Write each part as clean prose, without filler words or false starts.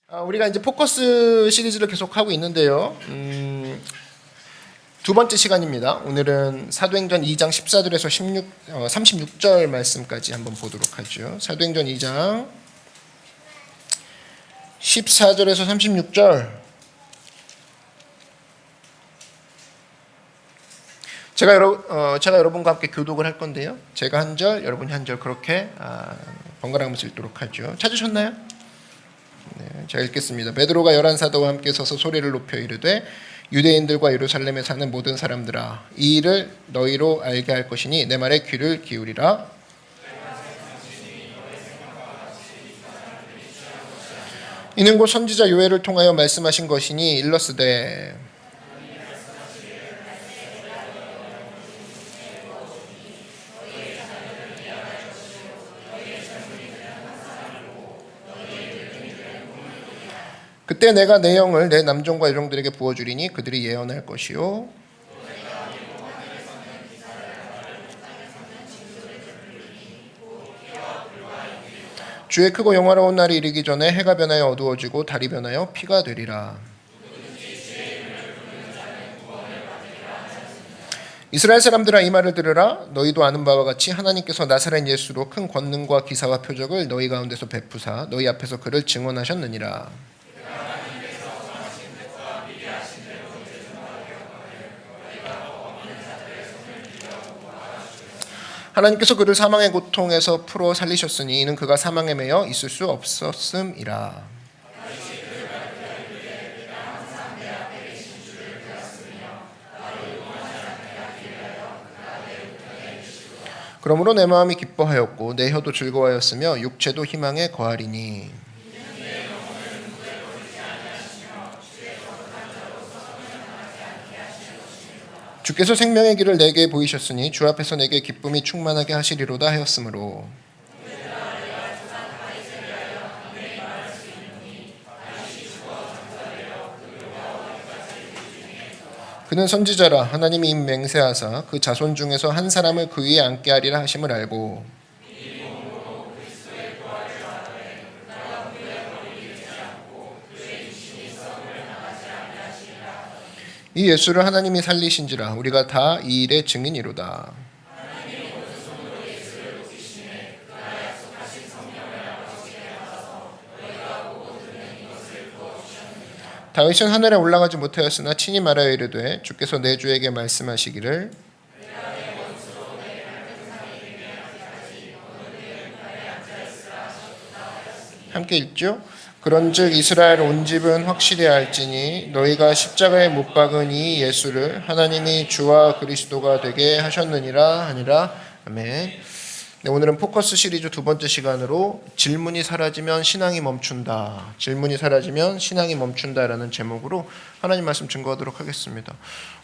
우리가 이제 포커스 시리즈를 계속하고 있는데요. 두 번째 시간입니다. 오늘은 사도행전 2장 14절에서 36절 말씀까지 한번 보도록 하죠. 사도행전 2장 14절에서 36절. 제가 여러분과 함께 교독을 할 건데요. 제가 한 절, 여러분이 한 절 그렇게 번갈아가면서 읽도록 하죠. 찾으셨나요? 네, 제가 읽겠습니다. 베드로가 11사도와 함께 서서 소리를 높여 이르되 유대인들과 예루살렘에 사는 모든 사람들아, 이 일을 너희로 알게 할 것이니 내 말에 귀를 기울이라. 이는 곧 선지자 요엘을 통하여 말씀하신 것이니 일러스되 그때 내가 내 영을 내 남종과 여종들에게 부어주리니 그들이 예언할 것이요 주의 크고 영화로운 날이 이르기 전에 해가 변하여 어두워지고 달이 변하여 피가 되리라. 이스라엘 사람들아, 이 말을 들으라. 너희도 아는 바와 같이 하나님께서 나사렛 예수로 큰 권능과 기사와 표적을 너희 가운데서 베푸사 너희 앞에서 그를 증언하셨느니라. 하나님께서 그를 사망의 고통에서 풀어 살리셨으니 이는 그가 사망에 매여 있을 수 없었음이라. 그러므로 내 마음이 기뻐하였고 내 혀도 즐거워하였으며 육체도 희망에 거하리니 주께서 생명의 길을 내게 보이셨으니 주 앞에서 내게 기쁨이 충만하게 하시리로다 하였으므로 그는 선지자라. 하나님이 맹세하사 그 자손 중에서 한 사람을 그 위에 앉게 하리라 하심을 알고 이 예수를 하나님이 살리신지라. 우리가 다 이 일의 증인이로다. 다윗은 하늘에 올라가지 못하였으나 친히 말하여 이르되 주께서 내 주에게 말씀하시기를 함께 읽죠. 그런즉 이스라엘 온 집은 확실히 알지니 너희가 십자가에 못 박은 이 예수를 하나님이 주와 그리스도가 되게 하셨느니라 하니라. 아멘. 네, 오늘은 포커스 시리즈 두 번째 시간으로 질문이 사라지면 신앙이 멈춘다. 질문이 사라지면 신앙이 멈춘다라는 제목으로 하나님 말씀 증거하도록 하겠습니다.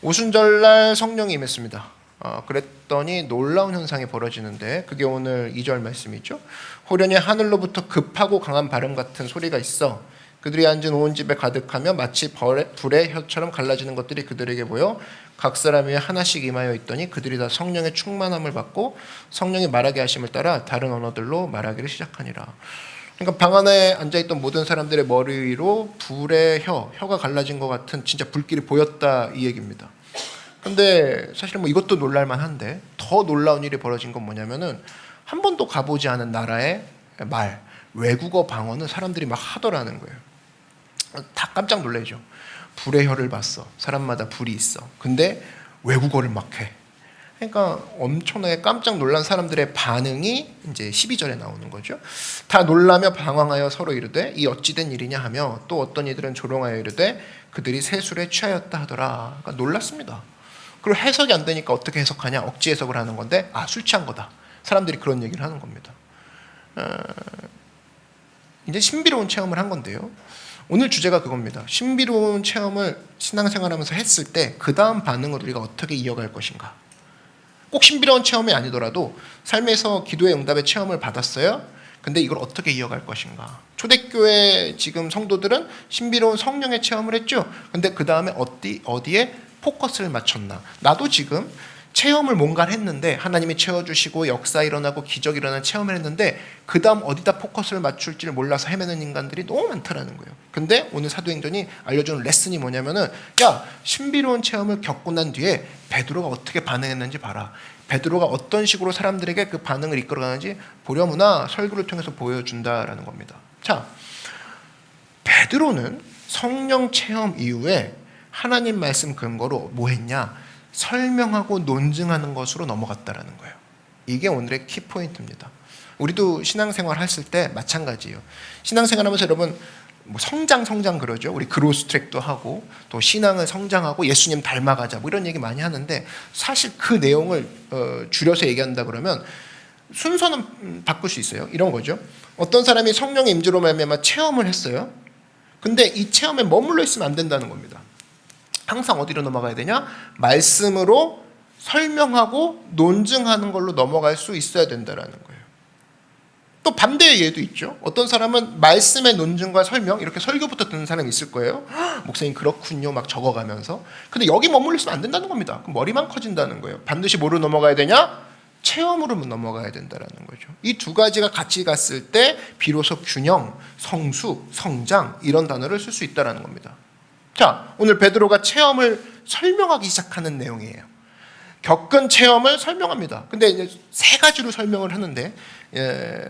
오순절날 성령이 임했습니다. 그랬더니 놀라운 현상이 벌어지는데 그게 오늘 2절 말씀이죠. 호련히 하늘로부터 급하고 강한 바람 같은 소리가 있어 그들이 앉은 온 집에 가득하며 마치 불의 혀처럼 갈라지는 것들이 그들에게 보여 각 사람 위에 하나씩 임하여 있더니 그들이 다 성령의 충만함을 받고 성령이 말하게 하심을 따라 다른 언어들로 말하기를 시작하니라. 그러니까 방 안에 앉아있던 모든 사람들의 머리 위로 불의 혀가 갈라진 것 같은 진짜 불길이 보였다 이 얘기입니다. 근데 사실 이것도 놀랄만한데 더 놀라운 일이 벌어진 건 뭐냐면은 한 번도 가보지 않은 나라의 외국어 방언은 사람들이 막 하더라는 거예요. 다 깜짝 놀라죠. 불의 혀를 봤어. 사람마다 불이 있어. 근데 외국어를 막 해. 그러니까 엄청나게 깜짝 놀란 사람들의 반응이 이제 12절에 나오는 거죠. 다 놀라며 방황하여 서로 이르되 이 어찌된 일이냐 하며 또 어떤 이들은 조롱하여 이르되 그들이 새 술에 취하였다 하더라. 그러니까 놀랐습니다. 그리고 해석이 안 되니까 어떻게 해석하냐? 억지 해석을 하는 건데 술 취한 거다. 사람들이 그런 얘기를 하는 겁니다. 이제 신비로운 체험을 한 건데요. 오늘 주제가 그겁니다. 신비로운 체험을 신앙생활하면서 했을 때 그 다음 반응을 우리가 어떻게 이어갈 것인가. 꼭 신비로운 체험이 아니더라도 삶에서 기도의 응답의 체험을 받았어요. 근데 이걸 어떻게 이어갈 것인가. 초대교회 지금 성도들은 신비로운 성령의 체험을 했죠. 근데 그 다음에 어디에 포커스를 맞췄나. 나도 지금 체험을 뭔가를 했는데 하나님이 채워주시고 역사 일어나고 기적 일어나는 체험을 했는데 그 다음 어디다 포커스를 맞출지를 몰라서 헤매는 인간들이 너무 많다라는 거예요. 근데 오늘 사도행전이 알려주는 레슨이 뭐냐면은 야, 신비로운 체험을 겪고 난 뒤에 베드로가 어떻게 반응했는지 봐라. 베드로가 어떤 식으로 사람들에게 그 반응을 이끌어가는지 보려무나 설교를 통해서 보여준다라는 겁니다. 자, 베드로는 성령 체험 이후에 하나님 말씀 근거로 뭐 했냐? 설명하고 논증하는 것으로 넘어갔다라는 거예요. 이게 오늘의 키포인트입니다. 우리도 신앙생활 했을 때 마찬가지예요. 신앙생활 하면서 여러분 뭐 성장 그러죠. 우리 그로스 트랙도 하고 또 신앙을 성장하고 예수님 닮아가자 뭐 이런 얘기 많이 하는데 사실 그 내용을 줄여서 얘기한다 그러면 순서는 바꿀 수 있어요. 이런 거죠. 어떤 사람이 성령의 임재로 말미암아 체험을 했어요. 근데 이 체험에 머물러 있으면 안 된다는 겁니다. 항상 어디로 넘어가야 되냐? 말씀으로 설명하고 논증하는 걸로 넘어갈 수 있어야 된다는 거예요. 또 반대의 예도 있죠. 어떤 사람은 말씀의 논증과 설명 이렇게 설교부터 듣는 사람이 있을 거예요. 목사님 그렇군요 막 적어가면서. 근데 여기 머물러 있으면 안 된다는 겁니다. 그럼 머리만 커진다는 거예요. 반드시 뭐로 넘어가야 되냐? 체험으로 넘어가야 된다는 거죠. 이 두 가지가 같이 갔을 때 비로소 균형, 성수, 성장 이런 단어를 쓸 수 있다는 겁니다. 자, 오늘 베드로가 체험을 설명하기 시작하는 내용이에요. 겪은 체험을 설명합니다. 근데 이제 세 가지로 설명을 하는데,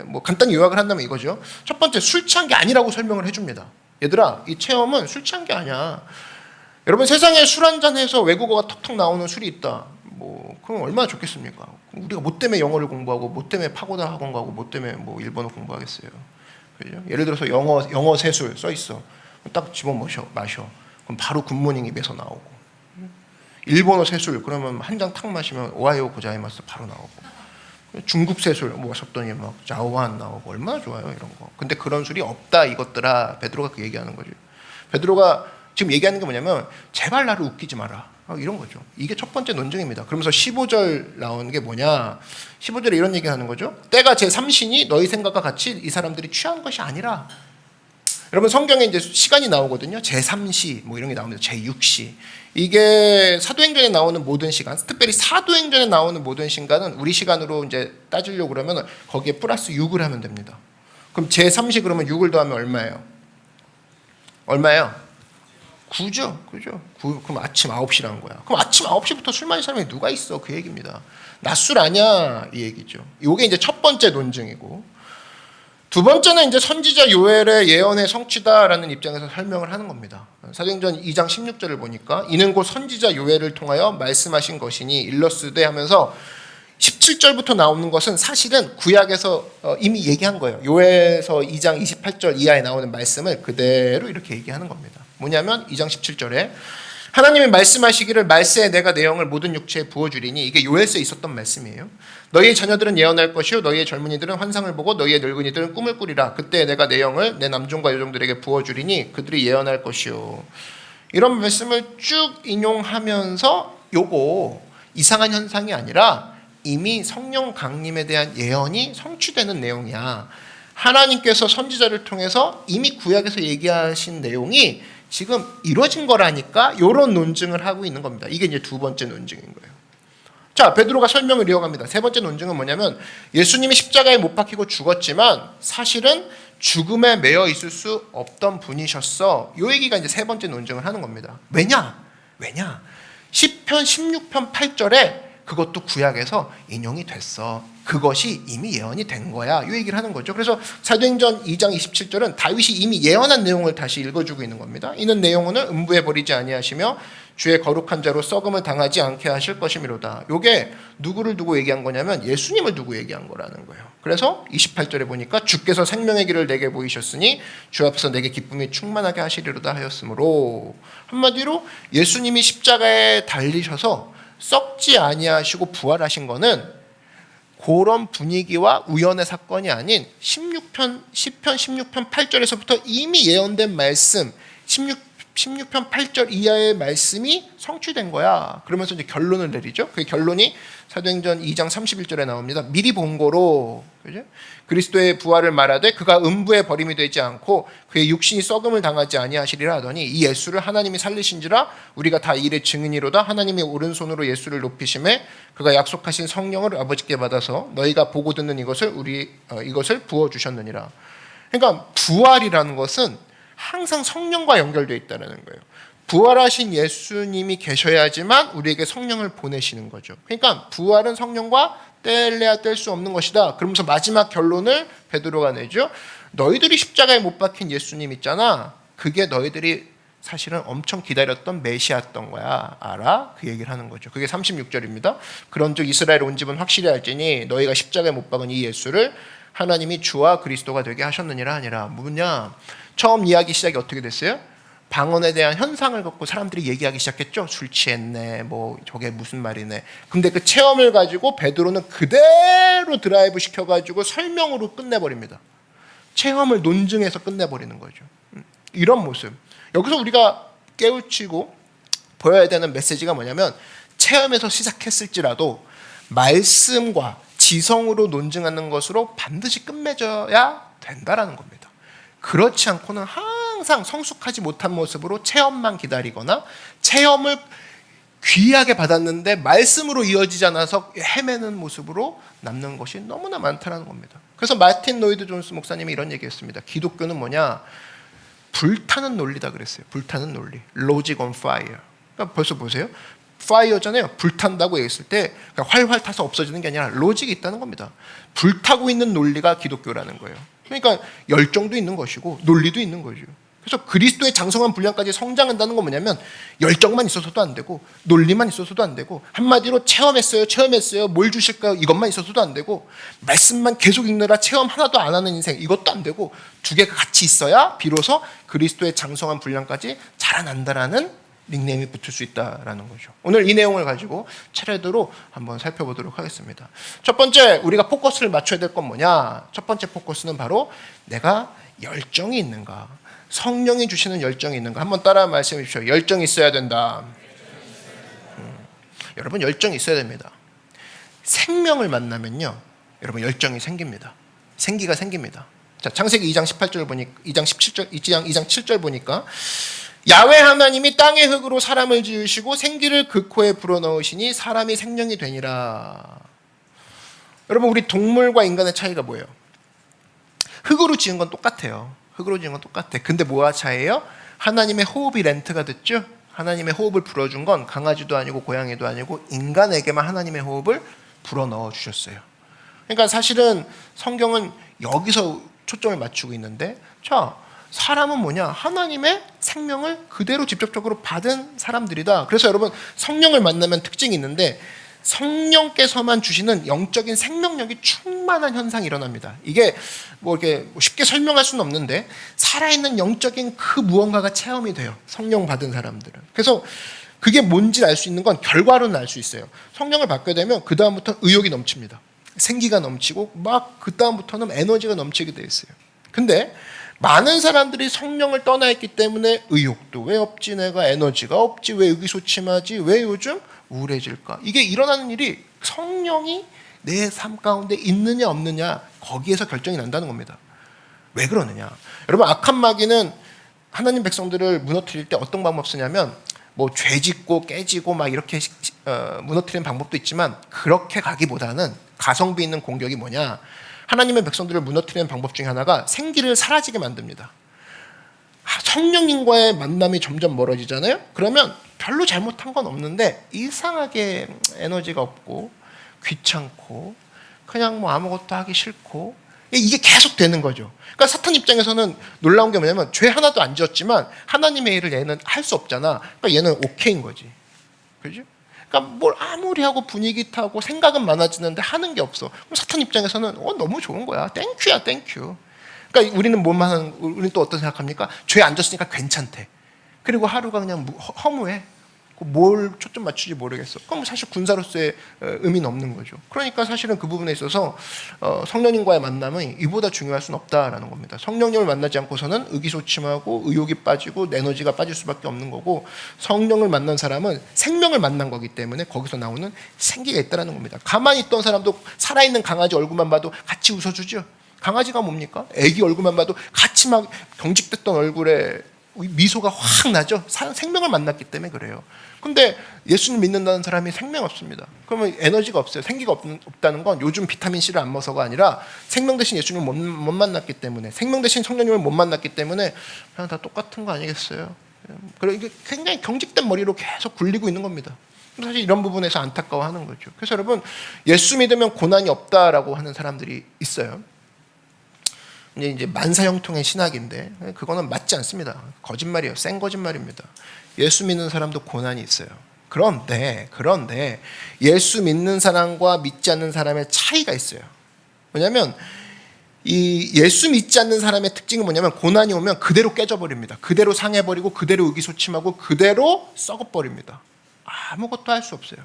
뭐 간단히 요약을 한다면 이거죠. 첫 번째, 술 취한 게 아니라고 설명을 해줍니다. 얘들아, 이 체험은 술 취한 게 아니야. 여러분, 세상에 술 한잔해서 외국어가 턱턱 나오는 술이 있다. 뭐 그럼 얼마나 좋겠습니까? 우리가 뭐 때문에 영어를 공부하고, 뭐 때문에 파고다 학원 가고, 뭐 때문에 뭐 일본어 공부하겠어요. 그죠? 예를 들어서 영어 세술 써 있어. 딱 집어 마셔. 그럼 바로 굿모닝 입에서 나오고. 일본어 세술 그러면 한 잔 탁 마시면 오하요 고자이마스 바로 나오고. 중국 세술 뭐 마셨더니 막 자오한 나오고 얼마나 좋아요 이런 거. 근데 그런 술이 없다 이것들아. 베드로가 그 얘기하는 거죠. 베드로가 지금 얘기하는 게 뭐냐면 제발 나를 웃기지 마라. 이런 거죠. 이게 첫 번째 논증입니다. 그러면서 15절 나오는 게 뭐냐? 15절에 이런 얘기하는 거죠. 때가 제3시니 너희 생각과 같이 이 사람들이 취한 것이 아니라. 여러분 성경에 이제 시간이 나오거든요. 제3시 뭐 이런 게 나옵니다. 제6시. 이게 사도행전에 나오는 모든 시간, 특별히 사도행전에 나오는 모든 시간은 우리 시간으로 이제 따지려고 그러면 거기에 플러스 6을 하면 됩니다. 그럼 제3시 그러면 6을 더하면 얼마예요? 얼마예요? 9죠. 그죠? 9, 그럼 아침 9시라는 거야. 그럼 아침 9시부터 술 마신 사람이 누가 있어? 그 얘기입니다. 낮술 아니야? 이 얘기죠. 이게 이제 첫 번째 논증이고, 두 번째는 이제 선지자 요엘의 예언의 성취다라는 입장에서 설명을 하는 겁니다. 사도행전 2장 16절을 보니까 이는 곧 선지자 요엘을 통하여 말씀하신 것이니 일러스되 하면서 17절부터 나오는 것은 사실은 구약에서 이미 얘기한 거예요. 요엘서 2장 28절 이하에 나오는 말씀을 그대로 이렇게 얘기하는 겁니다. 뭐냐면 2장 17절에 하나님이 말씀하시기를 말세에 내가 내 영을 모든 육체에 부어주리니, 이게 요엘서에 있었던 말씀이에요. 너희의 자녀들은 예언할 것이요 너희의 젊은이들은 환상을 보고 너희의 늙은이들은 꿈을 꾸리라. 그때 내가 내 영을 내 남종과 여종들에게 부어주리니 그들이 예언할 것이요. 이런 말씀을 쭉 인용하면서 요거 이상한 현상이 아니라 이미 성령 강림에 대한 예언이 성취되는 내용이야. 하나님께서 선지자를 통해서 이미 구약에서 얘기하신 내용이 지금 이루어진 거라니까 이런 논증을 하고 있는 겁니다. 이게 이제 두 번째 논증인 거예요. 자, 베드로가 설명을 이어갑니다. 세 번째 논증은 뭐냐면 예수님이 십자가에 못 박히고 죽었지만 사실은 죽음에 매여 있을 수 없던 분이셨어. 이 얘기가 이제 세 번째 논증을 하는 겁니다. 왜냐? 시편 16편 8절에 그것도 구약에서 인용이 됐어. 그것이 이미 예언이 된 거야. 이 얘기를 하는 거죠. 그래서 사도행전 2장 27절은 다윗이 이미 예언한 내용을 다시 읽어주고 있는 겁니다. 이는 내용은 음부에 버리지 아니하시며 주의 거룩한 자로 썩음을 당하지 않게 하실 것이미로다. 이게 누구를 두고 얘기한 거냐면 예수님을 두고 얘기한 거라는 거예요. 그래서 28절에 보니까 주께서 생명의 길을 내게 보이셨으니 주 앞에서 내게 기쁨이 충만하게 하시리로다 하였으므로, 한마디로 예수님이 십자가에 달리셔서 썩지 아니하시고 부활하신 거는 그런 분위기와 우연의 사건이 아닌 시편 16편 8절에서부터 이미 예언된 말씀, 16편 8절 이하의 말씀이 성취된 거야. 그러면서 이제 결론을 내리죠. 그 결론이 사도행전 2장 31절에 나옵니다. 미리 본 거로, 그죠? 그리스도의 부활을 말하되 그가 음부에 버림이 되지 않고 그의 육신이 썩음을 당하지 아니하시리라 하더니 이 예수를 하나님이 살리신지라 우리가 다 이의 증인이로다. 하나님이 오른손으로 예수를 높이심에 그가 약속하신 성령을 아버지께 받아서 너희가 보고 듣는 이것을 부어 주셨느니라. 그러니까 부활이라는 것은 항상 성령과 연결되어 있다는 거예요. 부활하신 예수님이 계셔야지만 우리에게 성령을 보내시는 거죠. 그러니까 부활은 성령과 뗄래야 뗄 수 없는 것이다. 그러면서 마지막 결론을 베드로가 내죠. 너희들이 십자가에 못 박힌 예수님 있잖아. 그게 너희들이 사실은 엄청 기다렸던 메시아였던 거야. 알아? 그 얘기를 하는 거죠. 그게 36절입니다. 그런즉 이스라엘 온 집은 확실히 알지니 너희가 십자가에 못 박은 이 예수를 하나님이 주와 그리스도가 되게 하셨느니라 하니라. 뭐냐? 처음 이야기 시작이 어떻게 됐어요? 방언에 대한 현상을 갖고 사람들이 얘기하기 시작했죠. 술 취했네, 뭐 저게 무슨 말이네. 근데 그 체험을 가지고 베드로는 그대로 드라이브 시켜가지고 설명으로 끝내버립니다. 체험을 논증해서 끝내버리는 거죠. 이런 모습. 여기서 우리가 깨우치고 보여야 되는 메시지가 뭐냐면 체험에서 시작했을지라도 말씀과 지성으로 논증하는 것으로 반드시 끝맺어야 된다라는 겁니다. 그렇지 않고는 항상 성숙하지 못한 모습으로 체험만 기다리거나 체험을 귀하게 받았는데 말씀으로 이어지지 않아서 헤매는 모습으로 남는 것이 너무나 많다는 겁니다. 그래서 마틴 로이드 존스 목사님이 이런 얘기했습니다. 기독교는 뭐냐? 불타는 논리다 그랬어요. 불타는 논리. Logic on fire. 그러니까 벌써 보세요. 파이어잖아요. 불탄다고 얘기했을 때 그러니까 활활 타서 없어지는 게 아니라 로직이 있다는 겁니다. 불타고 있는 논리가 기독교라는 거예요. 그러니까 열정도 있는 것이고 논리도 있는 거죠. 그래서 그리스도의 장성한 분량까지 성장한다는 건 뭐냐면 열정만 있어서도 안 되고 논리만 있어서도 안 되고 한마디로 체험했어요. 뭘 주실까요? 이것만 있어서도 안 되고 말씀만 계속 읽느라 체험 하나도 안 하는 인생 이것도 안 되고 두 개가 같이 있어야 비로소 그리스도의 장성한 분량까지 자라난다라는 닉네임이 붙을 수 있다라는 거죠. 오늘 이 내용을 가지고 차례대로 한번 살펴보도록 하겠습니다. 첫 번째 우리가 포커스를 맞춰야 될 건 뭐냐? 첫 번째 포커스는 바로 내가 열정이 있는가? 성령이 주시는 열정이 있는가? 한번 따라 말씀해 주십시오. 열정이 있어야 된다. 여러분 열정이 있어야 됩니다. 생명을 만나면요, 여러분 열정이 생깁니다. 생기가 생깁니다. 자, 창세기 2장 18절 보니까 2장 7절 보니까 야훼 하나님이 땅의 흙으로 사람을 지으시고 생기를 그 코에 불어넣으시니 사람이 생명이 되니라. 여러분 우리 동물과 인간의 차이가 뭐예요? 흙으로 지은 건 똑같아요. 흙으로 지은 건 똑같아. 근데 뭐가 차이예요? 하나님의 호흡이 렌트가 됐죠? 하나님의 호흡을 불어준 건 강아지도 아니고 고양이도 아니고 인간에게만 하나님의 호흡을 불어넣어 주셨어요. 그러니까 사실은 성경은 여기서 초점을 맞추고 있는데, 자, 사람은 뭐냐? 하나님의 생명을 그대로 직접적으로 받은 사람들이다. 그래서 여러분 성령을 만나면 특징이 있는데 성령께서만 주시는 영적인 생명력이 충만한 현상이 일어납니다. 이게 뭐 이렇게 쉽게 설명할 수는 없는데 살아있는 영적인 그 무언가가 체험이 돼요. 성령 받은 사람들은. 그래서 그게 뭔지 알 수 있는 건 결과로는 알 수 있어요. 성령을 받게 되면 그 다음부터 의욕이 넘칩니다. 생기가 넘치고 막 그 다음부터는 에너지가 넘치게 돼 있어요. 근데 많은 사람들이 성령을 떠나 있기 때문에 의욕도 왜 없지, 내가 에너지가 없지, 왜 의기소침하지, 왜 요즘 우울해질까? 이게 일어나는 일이 성령이 내 삶 가운데 있느냐 없느냐 거기에서 결정이 난다는 겁니다. 왜 그러느냐? 여러분 악한 마귀는 하나님 백성들을 무너뜨릴 때 어떤 방법 쓰냐면 뭐 죄짓고 깨지고 막 이렇게 무너뜨리는 방법도 있지만 그렇게 가기보다는 가성비 있는 공격이 뭐냐? 하나님의 백성들을 무너뜨리는 방법 중에 하나가 생기를 사라지게 만듭니다. 성령님과의 만남이 점점 멀어지잖아요. 그러면 별로 잘못한 건 없는데 이상하게 에너지가 없고 귀찮고 그냥 뭐 아무것도 하기 싫고 이게 계속 되는 거죠. 그러니까 사탄 입장에서는 놀라운 게 뭐냐면 죄 하나도 안 지었지만 하나님의 일을 얘는 할 수 없잖아. 그러니까 얘는 오케이인 거지. 그죠? 그러니까 뭘 아무리 하고 분위기 타고 생각은 많아지는데 하는 게 없어. 그럼 사탄 입장에서는 너무 좋은 거야. 땡큐야, 땡큐. 그러니까 우리는 또 어떤 생각합니까? 죄 안 졌으니까 괜찮대. 그리고 하루가 그냥 허무해. 뭘 초점 맞추지 모르겠어. 그럼 사실 군사로서의 의미는 없는 거죠. 그러니까 사실은 그 부분에 있어서 성령님과의 만남은 이보다 중요할 수는 없다라는 겁니다. 성령님을 만나지 않고서는 의기소침하고 의욕이 빠지고 에너지가 빠질 수밖에 없는 거고, 성령을 만난 사람은 생명을 만난 거기 때문에 거기서 나오는 생기가 있다라는 겁니다. 가만히 있던 사람도 살아있는 강아지 얼굴만 봐도 같이 웃어주죠. 강아지가 뭡니까? 애기 얼굴만 봐도 같이 막 경직됐던 얼굴에 미소가 확 나죠. 생명을 만났기 때문에 그래요. 근데 예수님 믿는다는 사람이 생명 없습니다. 그러면 에너지가 없어요. 생기가 없다는 건 요즘 비타민C를 안 먹어서가 아니라 생명 대신 예수님을 못 만났기 때문에, 생명 대신 성령님을 못 만났기 때문에 그냥 다 똑같은 거 아니겠어요. 그리고 이게 굉장히 경직된 머리로 계속 굴리고 있는 겁니다. 사실 이런 부분에서 안타까워하는 거죠. 그래서 여러분, 예수 믿으면 고난이 없다라고 하는 사람들이 있어요. 이제 만사형통의 신학인데 그거는 맞지 않습니다. 거짓말이에요. 센 거짓말입니다. 예수 믿는 사람도 고난이 있어요. 그런데 예수 믿는 사람과 믿지 않는 사람의 차이가 있어요. 왜냐하면 이 예수 믿지 않는 사람의 특징이 뭐냐면, 고난이 오면 그대로 깨져버립니다. 그대로 상해버리고 그대로 의기소침하고 그대로 썩어버립니다. 아무것도 할 수 없어요.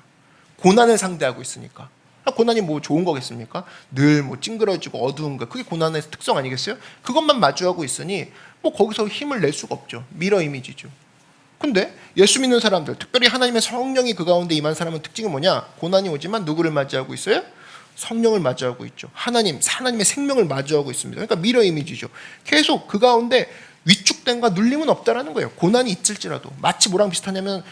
고난을 상대하고 있으니까. 고난이 뭐 좋은 거겠습니까? 늘 뭐 찡그러지고 어두운 거, 그게 고난의 특성 아니겠어요? 그것만 마주하고 있으니 뭐 거기서 힘을 낼 수가 없죠. 미러 이미지죠. 근데 예수 믿는 사람들, 특별히 하나님의 성령이 그 가운데 임한 사람은 특징이 뭐냐? 고난이 오지만 누구를 맞이하고 있어요? 성령을 맞이하고 있죠. 하나님의 생명을 마주하고 있습니다. 그러니까 미러 이미지죠. 계속 그 가운데 위축됨과 눌림은 없다라는 거예요. 고난이 있을지라도. 마치 뭐랑 비슷하냐면,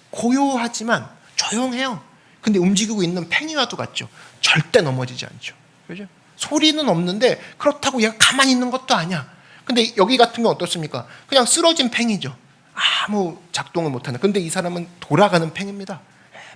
고요하지만 조용해요. 근데 움직이고 있는 팽이와도 같죠. 절대 넘어지지 않죠. 그죠? 소리는 없는데 그렇다고 얘가 가만히 있는 것도 아니야. 근데 여기 같은 건 어떻습니까? 그냥 쓰러진 팽이죠. 아무 작동을 못하는. 근데 이 사람은 돌아가는 팽입니다.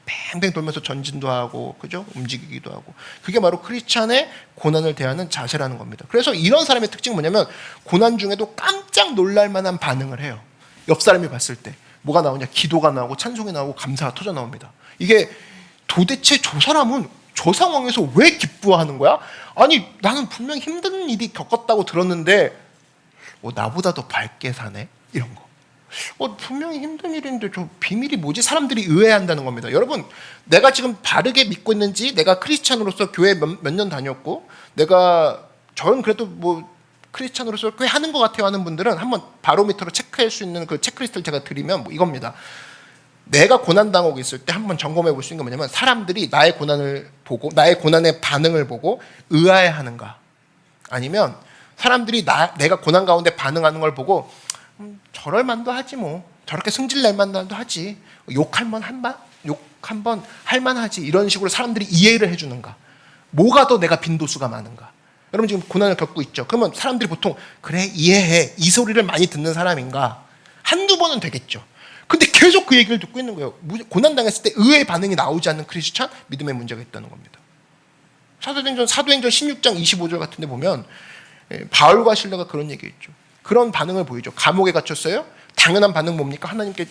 팽팽 돌면서 전진도 하고, 그죠? 움직이기도 하고. 그게 바로 크리스찬의 고난을 대하는 자세라는 겁니다. 그래서 이런 사람의 특징은 뭐냐면, 고난 중에도 깜짝 놀랄 만한 반응을 해요. 옆 사람이 봤을 때 뭐가 나오냐? 기도가 나오고 찬송이 나오고 감사가 터져 나옵니다. 이게 도대체 저 사람은 저 상황에서 왜 기뻐하는 거야? 아니, 나는 분명 힘든 일이 겪었다고 들었는데 나보다 더 밝게 사네? 이런 거. 분명히 힘든 일인데 저 비밀이 뭐지? 사람들이 의아해한다는 겁니다. 여러분, 내가 지금 바르게 믿고 있는지, 내가 크리스찬으로서 교회 몇 년 다녔고, 저는 그래도 뭐 크리스찬으로서 꽤 하는 것 같아요 하는 분들은 한번 바로미터로 체크할 수 있는 그 체크리스트를 제가 드리면 뭐 이겁니다. 내가 고난당하고 있을 때 한번 점검해 볼 수 있는 게 뭐냐면, 사람들이 나의 고난을 보고, 나의 고난의 반응을 보고 의아해하는가, 아니면 사람들이 내가 고난 가운데 반응하는 걸 보고 저럴 만도 하지, 뭐 저렇게 승질낼 만도 하지, 욕 한 번 할 만하지, 이런 식으로 사람들이 이해를 해주는가, 뭐가 더 내가 빈도수가 많은가. 여러분 지금 고난을 겪고 있죠. 그러면 사람들이 보통 그래 이해해, 이 소리를 많이 듣는 사람인가, 한두 번은 되겠죠. 근데 계속 그 얘기를 듣고 있는 거예요. 고난당했을 때 의외의 반응이 나오지 않는 크리스찬, 믿음에 문제가 있다는 겁니다. 사도행전 16장 25절 같은 데 보면 바울과 실라가 그런 얘기했죠. 그런 반응을 보이죠. 감옥에 갇혔어요. 당연한 반응 뭡니까? 하나님께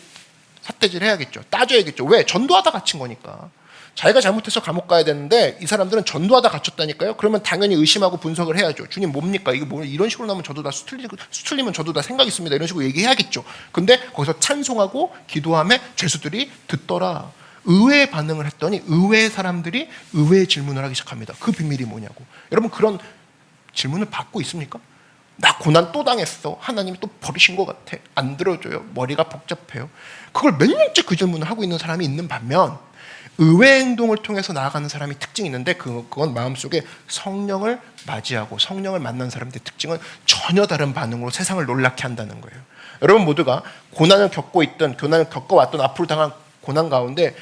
삿대질 해야겠죠. 따져야겠죠. 왜? 전도하다 갇힌 거니까. 자기가 잘못해서 감옥 가야 되는데 이 사람들은 전도하다 갇혔다니까요. 그러면 당연히 의심하고 분석을 해야죠. 주님 뭡니까? 이게 뭐 이런 식으로 나오면 저도 다 수틀리면 저도 다 생각 있습니다. 이런 식으로 얘기해야겠죠. 근데 거기서 찬송하고 기도함에 죄수들이 듣더라. 의외의 반응을 했더니 의외의 사람들이 의외의 질문을 하기 시작합니다. 그 비밀이 뭐냐고. 여러분 그런 질문을 받고 있습니까? 나 고난 또 당했어. 하나님이 또 버리신 것 같아. 안 들어줘요. 머리가 복잡해요. 그걸 몇 년째 그 질문을 하고 있는 사람이 있는 반면, 의외 행동을 통해서 나아가는 사람이 특징이 있는데, 그건 마음속에 성령을 맞이하고 성령을 만난 사람들의 특징은 전혀 다른 반응으로 세상을 놀랍게 한다는 거예요. 여러분 모두가 고난을 겪고 있던, 고난을 겪어왔던, 앞으로 당한 고난 가운데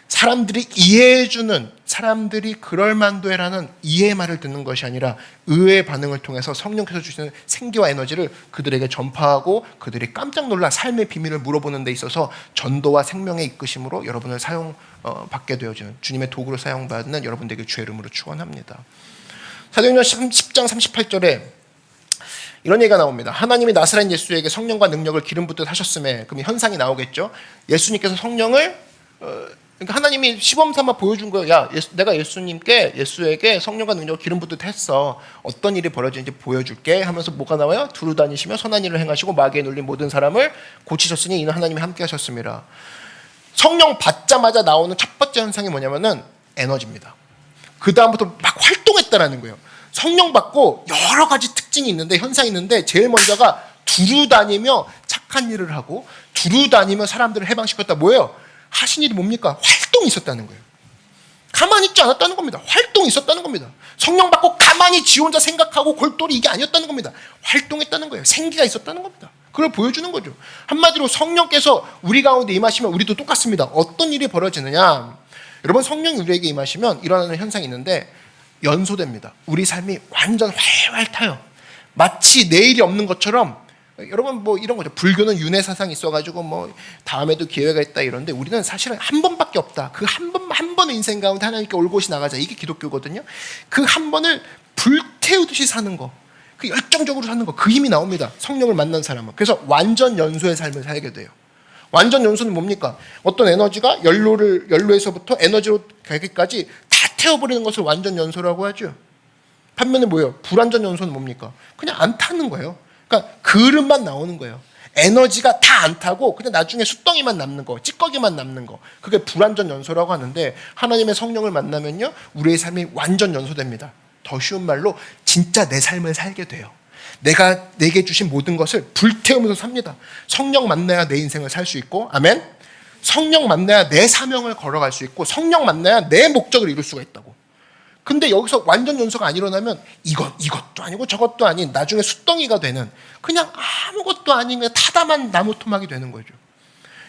사람들이 이해해주는, 사람들이 그럴만도 해라는 이해의 말을 듣는 것이 아니라 의외의 반응을 통해서 성령께서 주시는 생기와 에너지를 그들에게 전파하고 그들이 깜짝 놀라 삶의 비밀을 물어보는 데 있어서 전도와 생명의 이끄심으로 여러분을 받게 되어지는, 주님의 도구로 사용받는 여러분들에게 주의 이름으로 축원합니다. 사도행전 10장 38절에 이런 얘기가 나옵니다. 하나님이 나사렛 예수에게 성령과 능력을 기름 붓듯 하셨음에, 그럼 현상이 나오겠죠. 예수님께서 성령을 그러니까 하나님이 시범 삼아 보여준 거예요. 야, 내가 예수에게 성령과 능력을 기름 붓듯 했어. 어떤 일이 벌어지는지 보여줄게 하면서 뭐가 나와요? 두루 다니시며 선한 일을 행하시고 마귀에 눌린 모든 사람을 고치셨으니 이는 하나님이 함께 하셨습니다. 성령 받자마자 나오는 첫 번째 현상이 뭐냐면은 에너지입니다. 그 다음부터 막 활동했다라는 거예요. 성령 받고 여러 가지 특징이 있는데, 현상이 있는데, 제일 먼저가 두루 다니며 착한 일을 하고 두루 다니며 사람들을 해방시켰다. 뭐예요? 하신 일이 뭡니까? 활동이 있었다는 거예요. 가만히 있지 않았다는 겁니다. 활동이 있었다는 겁니다. 성령 받고 가만히 지 혼자 생각하고 골똘히 이게 아니었다는 겁니다. 활동했다는 거예요. 생기가 있었다는 겁니다. 그걸 보여주는 거죠. 한마디로 성령께서 우리 가운데 임하시면 우리도 똑같습니다. 어떤 일이 벌어지느냐, 여러분, 성령이 우리에게 임하시면 일어나는 현상이 있는데 연소됩니다. 우리 삶이 완전 활활 타요. 마치 내일이 없는 것처럼. 여러분, 뭐 이런 거죠. 불교는 윤회 사상이 있어가지고 뭐 다음에도 기회가 있다 이런데, 우리는 사실은 한 번밖에 없다. 그 한 번의 인생 가운데 하나님께 올곧이 나가자. 이게 기독교거든요. 그 한 번을 불태우듯이 사는 거, 그 열정적으로 사는 거, 그 힘이 나옵니다. 성령을 만난 사람은. 그래서 완전 연소의 삶을 살게 돼요. 완전 연소는 뭡니까? 어떤 에너지가 연로에서부터 에너지로 가기까지 다 태워버리는 것을 완전 연소라고 하죠. 반면에 뭐예요? 불완전 연소는 뭡니까? 그냥 안 타는 거예요. 그러니까 그릇만 나오는 거예요. 에너지가 다 안 타고 그냥 나중에 숫덩이만 남는 거, 찌꺼기만 남는 거, 그게 불완전 연소라고 하는데, 하나님의 성령을 만나면요, 우리의 삶이 완전 연소됩니다. 더 쉬운 말로 진짜 내 삶을 살게 돼요. 내가 내게 주신 모든 것을 불태우면서 삽니다. 성령 만나야 내 인생을 살 수 있고, 아멘. 성령 만나야 내 사명을 걸어갈 수 있고, 성령 만나야 내 목적을 이룰 수가 있다고. 근데 여기서 완전 연소가 안 일어나면 이것도 아니고 저것도 아닌 나중에 숫덩이가 되는, 그냥 아무것도 아닌 그냥 타다만 나무 토막이 되는 거죠.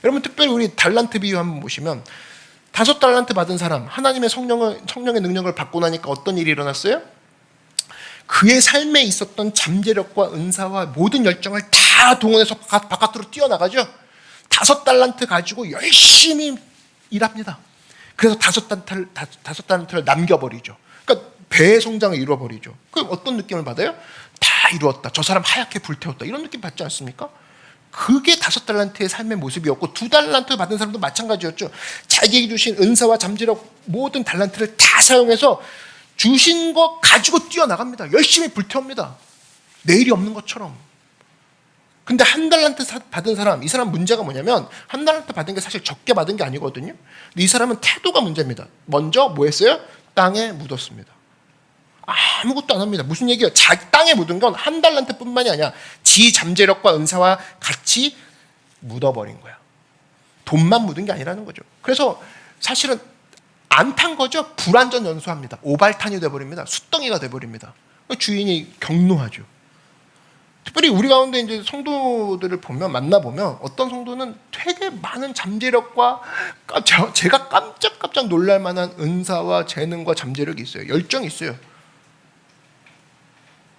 여러분, 특별히 우리 달란트 비유 한번 보시면, 5달란트 받은 사람, 하나님의 성령의 능력을 받고 나니까 어떤 일이 일어났어요? 그의 삶에 있었던 잠재력과 은사와 모든 열정을 다 동원해서 바깥으로 뛰어나가죠. 5달란트 가지고 열심히 일합니다. 그래서 5달란트를 남겨버리죠. 그러니까 배의 성장을 이루어버리죠. 그럼 어떤 느낌을 받아요? 다 이루었다. 저 사람 하얗게 불태웠다. 이런 느낌 받지 않습니까? 그게 5달란트의 삶의 모습이었고, 2달란트 받은 사람도 마찬가지였죠. 자기에게 주신 은사와 잠재력 모든 달란트를 다 사용해서 주신 거 가지고 뛰어나갑니다. 열심히 불태웁니다. 내일이 없는 것처럼. 근데 1달란트 받은 사람, 이 사람 문제가 뭐냐면, 1달란트 받은 게 사실 적게 받은 게 아니거든요. 근데 이 사람은 태도가 문제입니다. 먼저 뭐 했어요? 땅에 묻었습니다. 아무것도 안 합니다. 무슨 얘기예요? 땅에 묻은 건 1달란트뿐만이 아니라 지 잠재력과 은사와 같이 묻어버린 거야. 돈만 묻은 게 아니라는 거죠. 그래서 사실은 안 탄 거죠. 불완전 연소합니다. 오발탄이 돼버립니다. 숫덩이가 돼버립니다. 주인이 경노하죠. 특별히 우리 가운데 이제 성도들을 보면, 만나보면, 어떤 성도는 되게 많은 잠재력과 제가 깜짝깜짝 놀랄 만한 은사와 재능과 잠재력이 있어요. 열정이 있어요.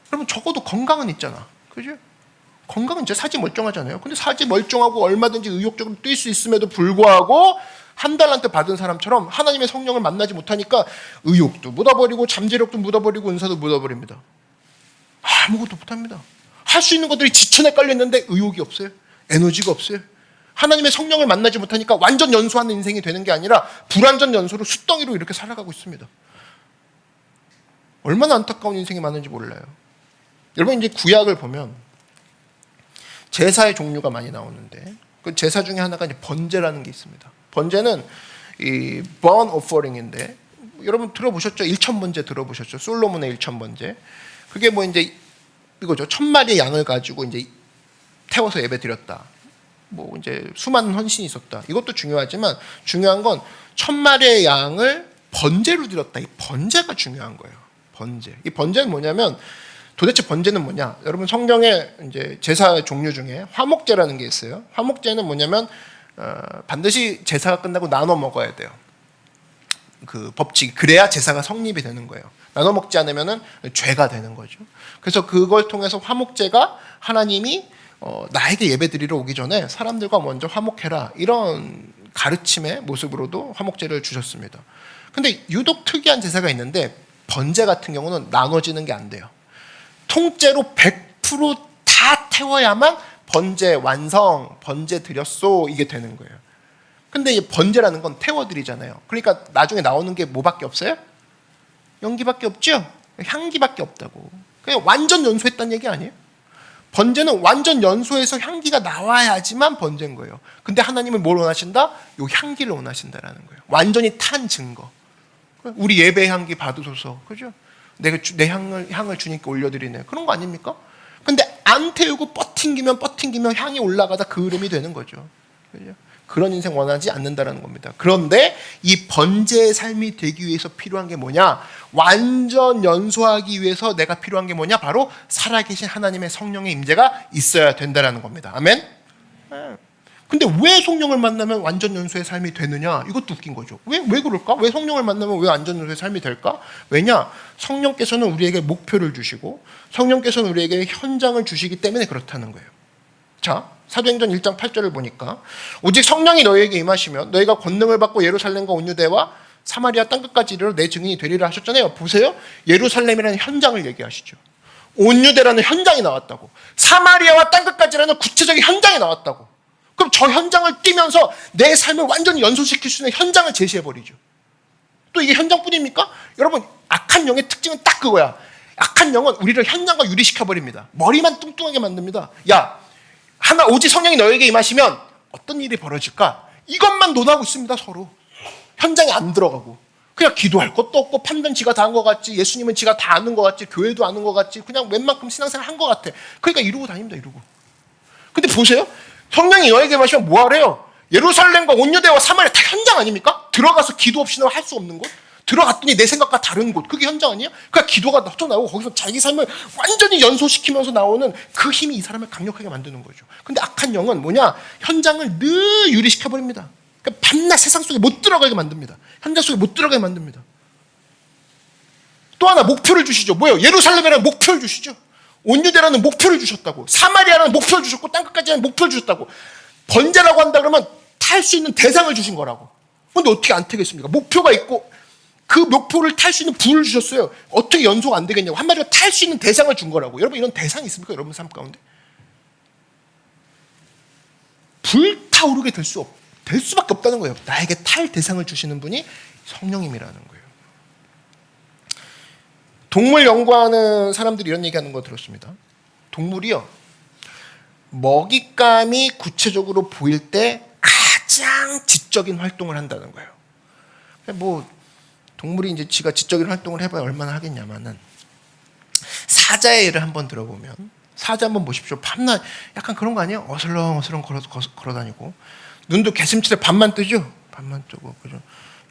그러면 적어도 건강은 있잖아. 그죠? 건강은 이제 사지 멀쩡하잖아요. 근데 사지 멀쩡하고 얼마든지 의욕적으로 뛸 수 있음에도 불구하고 1달란트 받은 사람처럼 하나님의 성령을 만나지 못하니까 의욕도 묻어버리고 잠재력도 묻어버리고 은사도 묻어버립니다. 아무것도 못합니다. 할 수 있는 것들이 지천에 깔려있는데 의욕이 없어요. 에너지가 없어요. 하나님의 성령을 만나지 못하니까 완전 연소하는 인생이 되는 게 아니라 불완전 연소로 숫덩이로 이렇게 살아가고 있습니다. 얼마나 안타까운 인생이 많은지 몰라요. 여러분, 이제 구약을 보면 제사의 종류가 많이 나오는데, 그 제사 중에 하나가 이제 번제라는 게 있습니다. 번제는 이 burnt offering인데, 여러분 들어보셨죠? 1,000번제 들어보셨죠? 솔로몬의 1,000번제. 그게 뭐 이제 이거죠. 1,000마리의 양을 가지고 이제 태워서 예배 드렸다. 뭐 이제 수많은 헌신이 있었다. 이것도 중요하지만 중요한 건 1,000마리의 양을 번제로 드렸다. 이 번제가 중요한 거예요. 번제. 이 번제는 뭐냐면, 도대체 번제는 뭐냐? 여러분, 성경에 이제 제사 종류 중에 화목제라는 게 있어요. 화목제는 뭐냐면 반드시 제사가 끝나고 나눠 먹어야 돼요. 그 법칙, 그래야 제사가 성립이 되는 거예요. 나눠 먹지 않으면은 죄가 되는 거죠. 그래서 그걸 통해서 화목제가, 하나님이 나에게 예배드리러 오기 전에 사람들과 먼저 화목해라, 이런 가르침의 모습으로도 화목제를 주셨습니다. 근데 유독 특이한 제사가 있는데, 번제 같은 경우는 나눠지는 게 안 돼요. 통째로 100%다 태워야만 번제 완성, 번제 드렸소, 이게 되는 거예요. 근데 이 번제라는 건 태워드리잖아요. 그러니까 나중에 나오는 게 뭐밖에 없어요? 연기밖에 없죠? 향기밖에 없다고. 그냥 완전 연소했다는 얘기 아니에요? 번제는 완전 연소해서 향기가 나와야지만 번제인 거예요. 근데 하나님은 뭘 원하신다? 요 향기를 원하신다라는 거예요. 완전히 탄 증거. 우리 예배 향기 받으소서. 그죠? 내가 내 향을 주님께 올려드리네. 그런 거 아닙니까? 근데 안 태우고 버팅기면 향이 올라가다 그름이 되는 거죠. 그죠? 그런 인생 원하지 않는다라는 겁니다. 그런데 이 번제의 삶이 되기 위해서 필요한 게 뭐냐? 완전 연소하기 위해서 내가 필요한 게 뭐냐? 바로 살아계신 하나님의 성령의 임재가 있어야 된다라는 겁니다. 아멘? 근데 왜 성령을 만나면 완전 연소의 삶이 되느냐? 이것도 웃긴 거죠. 왜 그럴까? 왜 성령을 만나면 왜 완전 연소의 삶이 될까? 왜냐? 성령께서는 우리에게 목표를 주시고 성령께서는 우리에게 현장을 주시기 때문에 그렇다는 거예요. 자, 사도행전 1장 8절을 보니까 오직 성령이 너희에게 임하시면 너희가 권능을 받고 예루살렘과 온 유대와 사마리아 땅끝까지 이르러 내 증인이 되리라 하셨잖아요. 보세요. 예루살렘이라는 현장을 얘기하시죠. 온 유대라는 현장이 나왔다고. 사마리아와 땅끝까지라는 구체적인 현장이 나왔다고. 그럼 저 현장을 뛰면서 내 삶을 완전히 연소시킬 수 있는 현장을 제시해버리죠. 또 이게 현장뿐입니까? 여러분, 악한 영의 특징은 딱 그거야. 악한 영은 우리를 현장과 유리시켜버립니다. 머리만 뚱뚱하게 만듭니다. 야, 오직 성령이 너에게 임하시면 어떤 일이 벌어질까? 이것만 논하고 있습니다. 서로. 현장에 안 들어가고. 그냥 기도할 것도 없고 판단 지가 다 한 것 같지, 예수님은 지가 다 아는 것 같지, 교회도 아는 것 같지, 그냥 웬만큼 신앙생활 한 것 같아. 그러니까 이러고 다닙니다. 이러고. 근데 보세요. 성령이 너에게 임하시면 뭐 하래요? 예루살렘과 온 유대와 사마리아 다 현장 아닙니까? 들어가서 기도 없이는 할 수 없는 곳. 들어갔더니 내 생각과 다른 곳. 그게 현장 아니에요? 그러니까 기도가 흩어나오고 거기서 자기 삶을 완전히 연소시키면서 나오는 그 힘이 이 사람을 강력하게 만드는 거죠. 근데 악한 영은 뭐냐? 현장을 늘 유리시켜버립니다. 그러니까 밤낮 세상 속에 못 들어가게 만듭니다. 현장 속에 못 들어가게 만듭니다. 또 하나 목표를 주시죠. 뭐예요? 예루살렘이라는 목표를 주시죠. 온 유대라는 목표를 주셨다고. 사마리아라는 목표를 주셨고 땅끝까지라는 목표를 주셨다고. 번제라고 한다 그러면 탈 수 있는 대상을 주신 거라고. 근데 어떻게 안 되겠습니까? 목표가 있고 그 목표를 탈 수 있는 부를 주셨어요. 어떻게 연소가 안 되겠냐고. 한마디로 탈 수 있는 대상을 준 거라고. 여러분, 이런 대상이 있습니까? 여러분 삶 가운데? 불타오르게 될 수밖에 없다는 거예요. 나에게 탈 대상을 주시는 분이 성령님이라는 거예요. 동물 연구하는 사람들이 이런 얘기하는 거 들었습니다. 동물이요, 먹잇감이 구체적으로 보일 때 가장 지적인 활동을 한다는 거예요. 뭐 동물이 이제 지가 지적인 활동을 해봐야 얼마나 하겠냐마는, 사자의 예를 한번 들어보면, 사자 한번 보십시오. 밤낮 약간 그런 거 아니에요? 어슬렁어슬렁 걸어다니고, 눈도 개슴치레 반만 뜨죠. 반만 뜨고, 그죠?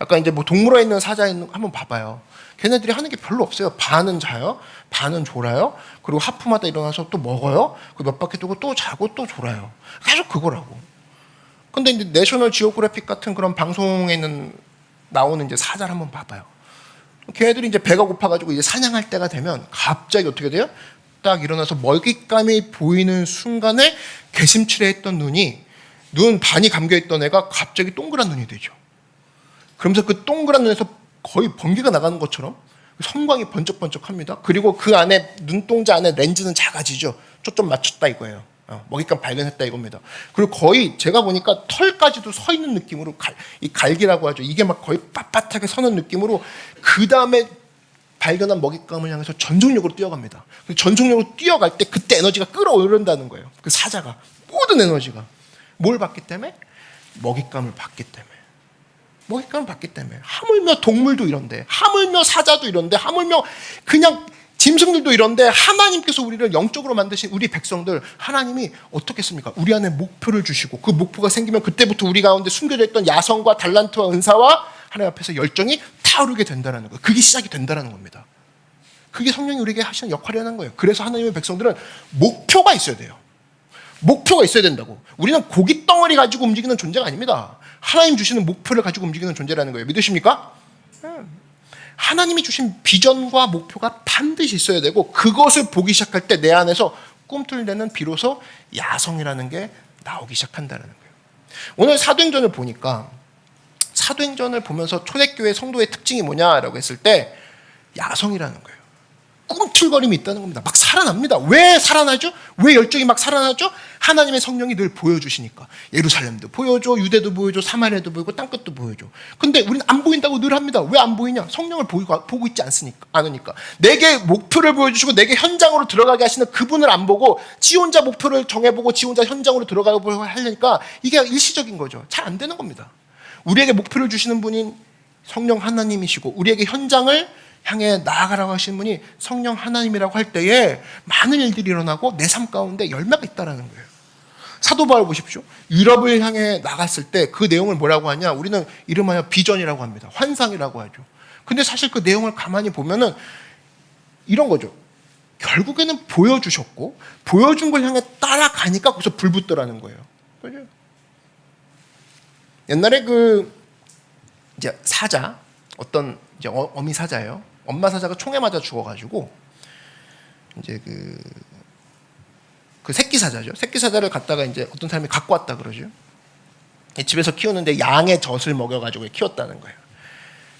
약간 이제 뭐 동물원에 있는 사자 있는 거 한번 봐봐요. 걔네들이 하는 게 별로 없어요. 반은 자요, 반은 졸아요, 그리고 하프마다 일어나서 또 먹어요, 그리고 몇 바퀴 돌고 또 자고 또 졸아요. 계속 그거라고. 근데 이제 내셔널 지오그래픽 같은 그런 방송에 나오는 이제 사자를 한번 봐봐요. 걔네들이 이제 배가 고파가지고 이제 사냥할 때가 되면 갑자기 어떻게 돼요? 딱 일어나서 먹잇감이 보이는 순간에 개심칠해했던 눈 반이 감겨있던 애가 갑자기 동그란 눈이 되죠. 그러면서 그 동그란 눈에서 거의 번개가 나가는 것처럼 섬광이 번쩍번쩍합니다. 그리고 그 안에 눈동자 안에 렌즈는 작아지죠. 초점 맞췄다 이거예요. 먹잇감 발견했다 이겁니다. 그리고 거의 제가 보니까 털까지도 서 있는 느낌으로, 이 갈기라고 하죠. 이게 막 거의 빳빳하게 서는 느낌으로 그 다음에 발견한 먹잇감을 향해서 전속력으로 뛰어갑니다. 전속력으로 뛰어갈 때 그때 에너지가 끌어오른다는 거예요. 그 사자가 모든 에너지가 뭘 받기 때문에? 먹잇감을 받기 때문에. 먹잇감을 받기 때문에. 하물며 동물도 이런데, 하물며 사자도 이런데, 하물며 그냥 짐승들도 이런데, 하나님께서 우리를 영적으로 만드신 우리 백성들, 하나님이 어떻겠습니까? 우리 안에 목표를 주시고, 그 목표가 생기면 그때부터 우리 가운데 숨겨져 있던 야성과 달란트와 은사와 하나님 앞에서 열정이 타오르게 된다는 거예요. 그게 시작이 된다는 겁니다. 그게 성령이 우리에게 하시는 역할이라는 거예요. 그래서 하나님의 백성들은 목표가 있어야 돼요. 목표가 있어야 된다고. 우리는 고깃 덩어리 가지고 움직이는 존재가 아닙니다. 하나님 주시는 목표를 가지고 움직이는 존재라는 거예요. 믿으십니까? 하나님이 주신 비전과 목표가 반드시 있어야 되고, 그것을 보기 시작할 때 내 안에서 꿈틀대는 비로소 야성이라는 게 나오기 시작한다는 거예요. 오늘 사도행전을 보니까, 사도행전을 보면서 초대교회 성도의 특징이 뭐냐라고 했을 때 야성이라는 거예요. 꿈틀거림이 있다는 겁니다. 막 살아납니다. 왜 살아나죠? 왜 열정이 막 살아나죠? 하나님의 성령이 늘 보여주시니까. 예루살렘도 보여줘, 유대도 보여줘, 사마리아도 보이고 땅끝도 보여줘. 근데 우리는 안 보인다고 늘 합니다. 왜 안 보이냐? 성령을 보고 있지 않으니까. 내게 목표를 보여주시고 내게 현장으로 들어가게 하시는 그분을 안 보고 지 혼자 목표를 정해보고 지 혼자 현장으로 들어가고 하려니까 이게 일시적인 거죠. 잘 안 되는 겁니다. 우리에게 목표를 주시는 분인 성령 하나님이시고 우리에게 현장을 향해 나아가라고 하시는 분이 성령 하나님이라고 할 때에 많은 일들이 일어나고 내 삶 가운데 열매가 있다는 거예요. 사도 바울 보십시오. 유럽을 향해 나갔을 때 그 내용을 뭐라고 하냐? 우리는 이름하여 비전이라고 합니다. 환상이라고 하죠. 근데 사실 그 내용을 가만히 보면은 이런 거죠. 결국에는 보여주셨고 보여준 걸 향해 따라가니까 거기서 불 붙더라는 거예요. 그죠? 옛날에 이제 사자, 어떤 이제 어미 사자예요. 엄마 사자가 총에 맞아 죽어가지고 이제 그 새끼 사자죠. 새끼 사자를 갖다가 이제 어떤 사람이 갖고 왔다 그러죠. 집에서 키우는데 양의 젖을 먹여가지고 키웠다는 거예요.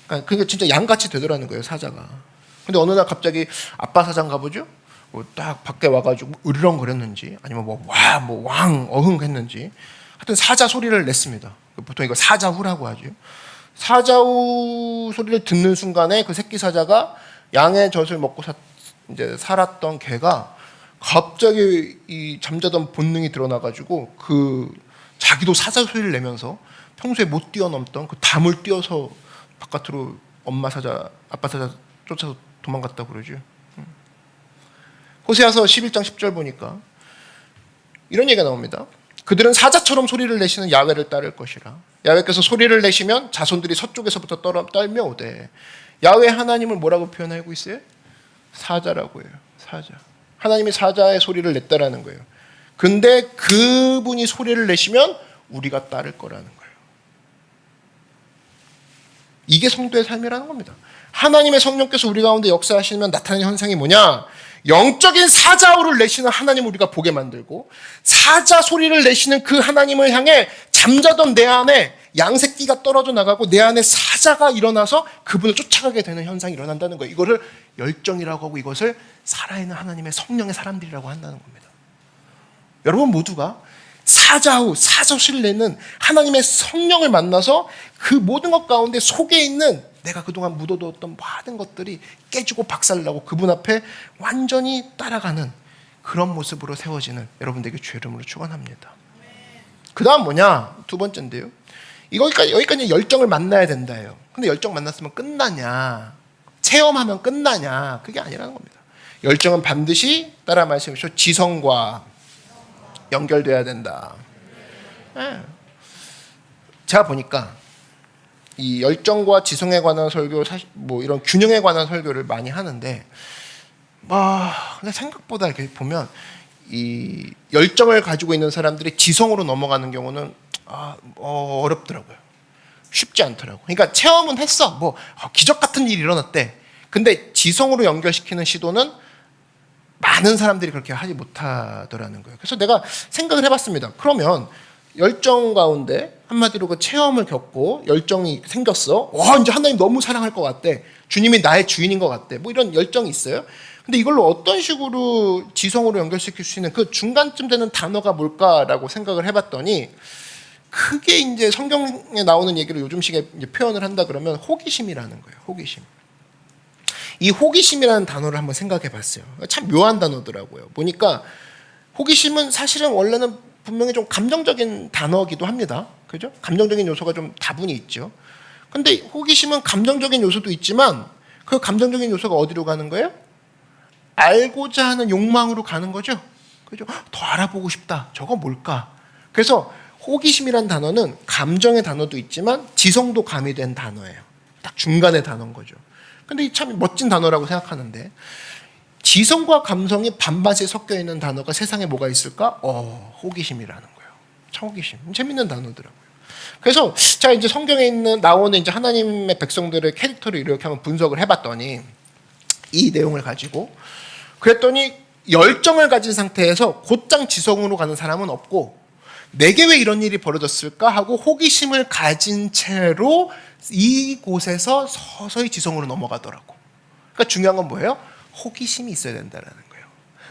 그러니까 그게 진짜 양같이 되더라는 거예요, 사자가. 근데 어느 날 갑자기 아빠 사자인가 보죠. 딱 밖에 와가지고 으르렁거렸는지 아니면 왕 어흥했는지 하여튼 사자 소리를 냈습니다. 보통 이거 사자후라고 하죠. 사자우 소리를 듣는 순간에 그 새끼 사자가 양의 젖을 먹고 이제 살았던 개가 갑자기 이 잠자던 본능이 드러나가지고 자기도 사자 소리를 내면서 평소에 못 뛰어넘던 그 담을 뛰어서 바깥으로 엄마 사자, 아빠 사자 쫓아서 도망갔다고 그러죠. 호세아서 11장 10절 보니까 이런 얘기가 나옵니다. 그들은 사자처럼 소리를 내시는 야훼를 따를 것이라. 야훼께서 소리를 내시면 자손들이 서쪽에서부터 떨며 오되. 야훼 하나님을 뭐라고 표현하고 있어요? 사자라고 해요. 사자. 하나님이 사자의 소리를 냈다라는 거예요. 근데 그분이 소리를 내시면 우리가 따를 거라는 거예요. 이게 성도의 삶이라는 겁니다. 하나님의 성령께서 우리 가운데 역사하시면 나타나는 현상이 뭐냐? 영적인 사자우를 내시는 하나님을 우리가 보게 만들고 사자 소리를 내시는 그 하나님을 향해 잠자던 내 안에 양새끼가 떨어져 나가고 내 안에 사자가 일어나서 그분을 쫓아가게 되는 현상이 일어난다는 거예요. 이거를 열정이라고 하고 이것을 살아있는 하나님의 성령의 사람들이라고 한다는 겁니다. 여러분 모두가 사자우, 사자소리를 내는 하나님의 성령을 만나서 그 모든 것 가운데 속에 있는 내가 그동안 묻어두었던 모든 것들이 깨지고 박살나고 그분 앞에 완전히 따라가는 그런 모습으로 세워지는 여러분들에게 주의 이름으로 축원합니다. 그 다음 뭐냐? 두 번째인데요. 여기까지 열정을 만나야 된다예요. 근데 열정 만났으면 끝나냐? 체험하면 끝나냐? 그게 아니라는 겁니다. 열정은 반드시 따라 말씀해 주시오. 지성과 연결돼야 된다. 네. 제가 보니까 이 열정과 지성에 관한 설교, 사실 이런 균형에 관한 설교를 많이 하는데, 근데 생각보다 이렇게 보면 이 열정을 가지고 있는 사람들이 지성으로 넘어가는 경우는 어렵더라고요. 쉽지 않더라고. 그러니까 체험은 했어. 기적 같은 일이 일어났대. 근데 지성으로 연결시키는 시도는 많은 사람들이 그렇게 하지 못하더라는 거예요. 그래서 내가 생각을 해봤습니다. 그러면 열정 가운데 한마디로 그 체험을 겪고 열정이 생겼어. 이제 하나님 너무 사랑할 것 같대. 주님이 나의 주인인 것 같대. 이런 열정이 있어요. 근데 이걸로 어떤 식으로 지성으로 연결시킬 수 있는 그 중간쯤 되는 단어가 뭘까라고 생각을 해봤더니 크게 이제 성경에 나오는 얘기를 요즘식에 이제 표현을 한다 그러면 호기심이라는 거예요. 호기심. 이 호기심이라는 단어를 한번 생각해 봤어요. 참 묘한 단어더라고요. 보니까 호기심은 사실은 원래는 분명히 좀 감정적인 단어이기도 합니다. 그죠? 감정적인 요소가 좀 다분히 있죠. 근데 호기심은 감정적인 요소도 있지만 그 감정적인 요소가 어디로 가는 거예요? 알고자 하는 욕망으로 가는 거죠. 그죠? 더 알아보고 싶다. 저거 뭘까? 그래서 호기심이란 단어는 감정의 단어도 있지만 지성도 가미된 단어예요. 딱 중간의 단어인 거죠. 근데 참 멋진 단어라고 생각하는데 지성과 감성이 반반씩 섞여 있는 단어가 세상에 뭐가 있을까? 호기심이라는 거예요. 참 호기심. 재밌는 단어더라고요. 그래서 제가 이제 성경에 나오는 이제 하나님의 백성들의 캐릭터를 이렇게 한번 분석을 해봤더니 이 내용을 가지고 그랬더니 열정을 가진 상태에서 곧장 지성으로 가는 사람은 없고 내게 왜 이런 일이 벌어졌을까 하고 호기심을 가진 채로 이곳에서 서서히 지성으로 넘어가더라고. 그러니까 중요한 건 뭐예요? 호기심이 있어야 된다는 거예요.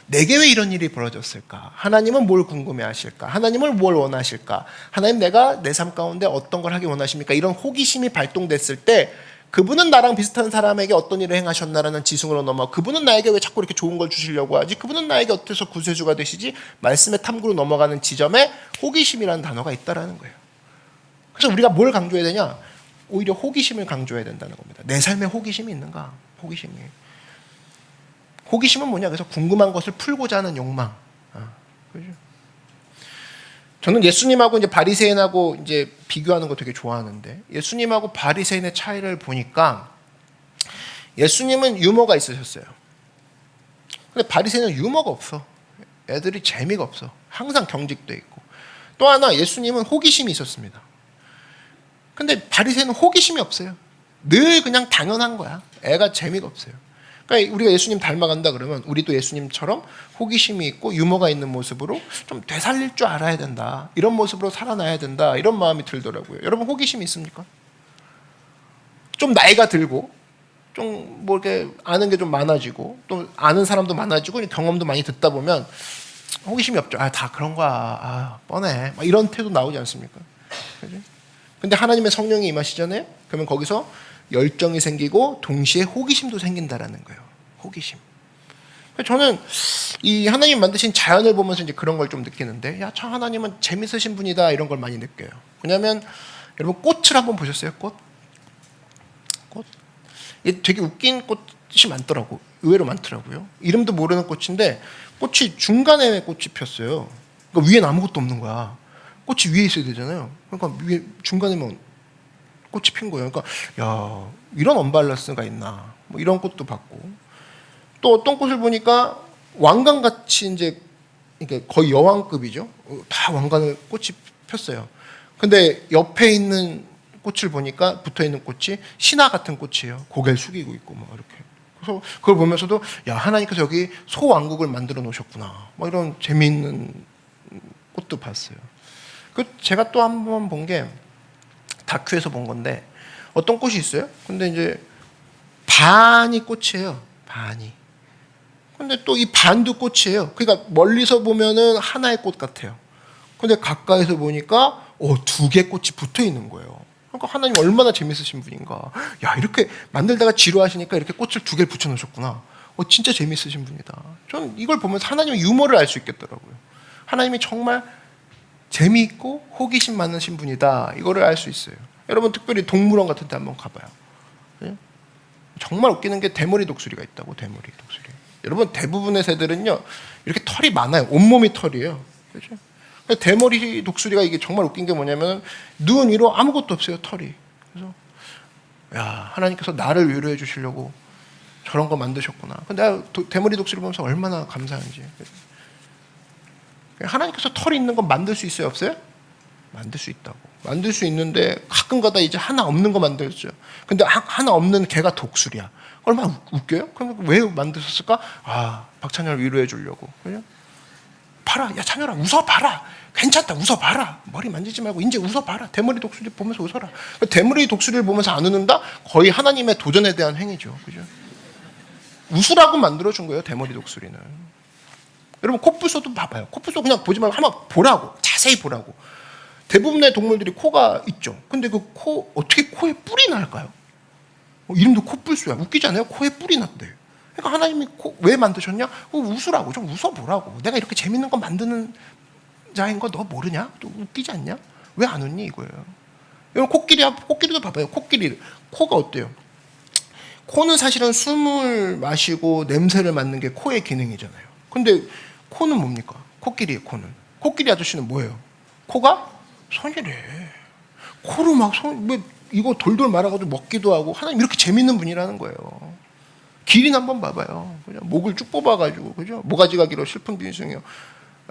내게 왜 이런 일이 벌어졌을까? 하나님은 뭘 궁금해하실까? 하나님은 뭘 원하실까? 하나님, 내가 내 삶 가운데 어떤 걸 하기 원하십니까? 이런 호기심이 발동됐을 때 그분은 나랑 비슷한 사람에게 어떤 일을 행하셨나라는 지승으로 넘어, 그분은 나에게 왜 자꾸 이렇게 좋은 걸 주시려고 하지? 그분은 나에게 어때서 구세주가 되시지? 말씀의 탐구로 넘어가는 지점에 호기심이라는 단어가 있다라는 거예요. 그래서 우리가 뭘 강조해야 되냐? 오히려 호기심을 강조해야 된다는 겁니다. 내 삶에 호기심이 있는가? 호기심은 뭐냐? 그래서 궁금한 것을 풀고자 하는 욕망. 그죠? 저는 예수님하고 이제 바리새인하고 이제 비교하는 거 되게 좋아하는데, 예수님하고 바리새인의 차이를 보니까 예수님은 유머가 있으셨어요. 근데 바리새인은 유머가 없어. 애들이 재미가 없어. 항상 경직돼 있고. 또 하나, 예수님은 호기심이 있었습니다. 근데 바리새인은 호기심이 없어요. 늘 그냥 당연한 거야. 애가 재미가 없어요. 그러니까 우리가 예수님 닮아간다 그러면 우리도 예수님처럼 호기심이 있고 유머가 있는 모습으로 좀 되살릴 줄 알아야 된다. 이런 모습으로 살아나야 된다. 이런 마음이 들더라고요. 여러분, 호기심이 있습니까? 좀 나이가 들고 좀 뭐 이렇게 아는 게 좀 많아지고 또 아는 사람도 많아지고 경험도 많이 듣다 보면 호기심이 없죠. 다 그런 거야. 뻔해. 막 이런 태도 나오지 않습니까? 그죠? 근데 하나님의 성령이 임하시잖아요. 그러면 거기서 열정이 생기고 동시에 호기심도 생긴다라는 거예요. 호기심. 저는 이 하나님 만드신 자연을 보면서 이제 그런 걸 좀 느끼는데, 야, 참 하나님은 재밌으신 분이다, 이런 걸 많이 느껴요. 왜냐하면 여러분, 꽃을 한번 보셨어요? 꽃? 이게 되게 웃긴 꽃이 많더라고. 의외로 많더라고요. 이름도 모르는 꽃인데 꽃이 중간에 꽃이 폈어요. 그러니까 위엔 아무것도 없는 거야. 꽃이 위에 있어야 되잖아요. 그러니까 위에 중간에만 꽃이 핀 거예요. 그러니까 야, 이런 언밸런스가 있나? 뭐 이런 꽃도 봤고, 또 어떤 꽃을 보니까 왕관같이 이제 이게 거의 여왕급이죠. 다 왕관을 꽃이 폈어요. 근데 옆에 있는 꽃을 보니까 붙어 있는 꽃이 신화 같은 꽃이에요. 고개를 숙이고 있고 막 이렇게. 그래서 그걸 보면서도 야, 하나님께서 여기 소왕국을 만들어 놓으셨구나. 뭐 이런 재미있는 꽃도 봤어요. 그 제가 또 한 번 본 게 다큐에서 본 건데, 어떤 꽃이 있어요. 근데 이제 반이 꽃이에요. 반이. 근데 또 이 반도 꽃이에요. 그러니까 멀리서 보면은 하나의 꽃 같아요. 근데 가까이서 보니까 두 개의 꽃이 붙어 있는 거예요. 그러니까 하나님 얼마나 재밌으신 분인가. 야, 이렇게 만들다가 지루하시니까 이렇게 꽃을 두 개를 붙여 놓으셨구나. 진짜 재밌으신 분이다. 저는 이걸 보면서 하나님의 유머를 알 수 있겠더라고요. 하나님이 정말 재미있고 호기심 많으신 분이다. 이거를 알 수 있어요. 여러분, 특별히 동물원 같은 데 한번 가봐요. 정말 웃기는 게 대머리 독수리가 있다고. 대머리 독수리. 여러분, 대부분의 새들은요 이렇게 털이 많아요. 온몸이 털이에요. 그렇죠? 대머리 독수리가 이게 정말 웃긴 게 뭐냐면 눈 위로 아무것도 없어요. 털이. 그래서 야, 하나님께서 나를 위로해 주시려고 저런 거 만드셨구나. 근데 내가 대머리 독수리 보면서 얼마나 감사한지. 하나님께서 털이 있는 건 만들 수 있어요, 없어요? 만들 수 있다고. 만들 수 있는데 가끔가다 이제 하나 없는 거 만들죠. 근데 하나 없는 개가 독수리야. 얼마나 웃겨요? 그럼 왜 만드셨을까? 박찬열 위로해 주려고. 그죠? 봐라, 야 찬열아, 웃어봐라. 괜찮다, 웃어봐라. 머리 만지지 말고 이제 웃어봐라. 대머리 독수리 보면서 웃어라. 대머리 독수리를 보면서 안 웃는다? 거의 하나님의 도전에 대한 행위죠. 그죠? 웃으라고 만들어준 거예요, 대머리 독수리는. 여러분, 코뿔소도 봐봐요. 코뿔소 그냥 보지 말고 한번 보라고. 자세히 보라고. 대부분의 동물들이 코가 있죠. 근데 그 코, 어떻게 코에 뿔이 날까요? 이름도 코뿔소야. 웃기지 않아요? 코에 뿔이 났대. 그러니까 하나님이 왜 만드셨냐? 웃으라고. 좀 웃어보라고. 내가 이렇게 재밌는 거 만드는 자인 거 너 모르냐? 또 웃기지 않냐? 왜 안 웃니? 이거예요. 여러분, 코끼리도 봐봐요. 코끼리. 코가 어때요? 코는 사실은 숨을 마시고 냄새를 맡는 게 코의 기능이잖아요. 근데 코는 뭡니까? 코끼리의 코는. 코끼리 아저씨는 뭐예요? 코가 손이래. 코로 막 이거 돌돌 말아가지고 먹기도 하고, 하나님 이렇게 재밌는 분이라는 거예요. 기린 한번 봐봐요. 그죠? 목을 쭉 뽑아가지고, 그죠? 모가지가 길어 슬픈 빈승이요.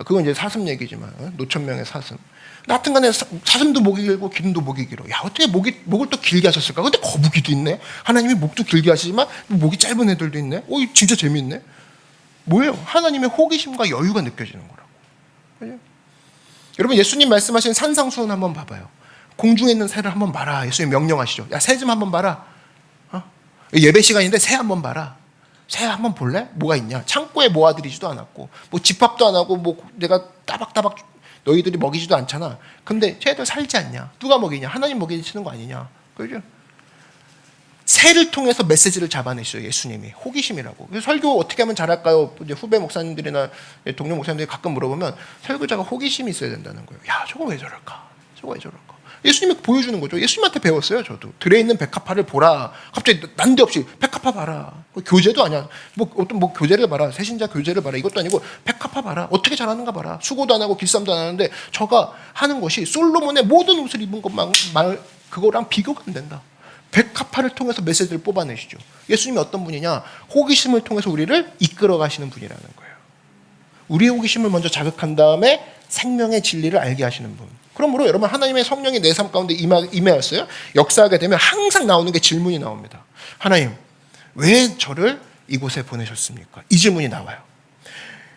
그건 이제 사슴 얘기지만, 노천명의 사슴. 하여튼 간에 사슴도 목이 길고 기린도 목이 길어. 야, 어떻게 목을 또 길게 하셨을까? 근데 거북이도 있네. 하나님이 목도 길게 하시지만 목이 짧은 애들도 있네. 진짜 재밌네. 뭐예요? 하나님의 호기심과 여유가 느껴지는 거라고. 그죠? 여러분, 예수님 말씀하신 산상수훈 한번 봐봐요. 공중에 있는 새를 한번 봐라. 예수님 명령하시죠. 야, 새 좀 한번 봐라. 예배 시간인데 새 한번 봐라. 새 한번 볼래? 뭐가 있냐? 창고에 모아들이지도 않았고 뭐 집합도 안 하고 뭐 내가 따박따박 너희들이 먹이지도 않잖아. 근데 쟤들 살지 않냐? 누가 먹이냐? 하나님 먹이시는 거 아니냐? 그죠? 새를 통해서 메시지를 잡아내시죠. 예수님이 호기심이라고. 그래서 설교 어떻게 하면 잘할까요? 이제 후배 목사님들이나 동료 목사님들이 가끔 물어보면 설교자가 호기심이 있어야 된다는 거예요. 야, 저거 왜 저럴까? 저거 왜 저럴까? 예수님이 보여주는 거죠. 예수님한테 배웠어요. 저도 들에 있는 백합화를 보라. 갑자기 난데없이 백합화 봐라. 교재도 아니야. 뭐 어떤 뭐 교재를 봐라. 새신자 교재를 봐라. 이것도 아니고 백합화 봐라. 어떻게 잘하는가 봐라. 수고도 안 하고 길쌈도 안 하는데 저가 하는 것이 솔로몬의 모든 옷을 입은 것만 그거랑 비교가 안 된다. 백합화를 통해서 메시지를 뽑아내시죠. 예수님이 어떤 분이냐? 호기심을 통해서 우리를 이끌어 가시는 분이라는 거예요. 우리의 호기심을 먼저 자극한 다음에 생명의 진리를 알게 하시는 분. 그러므로 여러분 하나님의 성령이 내 삶 가운데 임하였어요. 역사하게 되면 항상 나오는 게 질문이 나옵니다. 하나님, 왜 저를 이곳에 보내셨습니까? 이 질문이 나와요.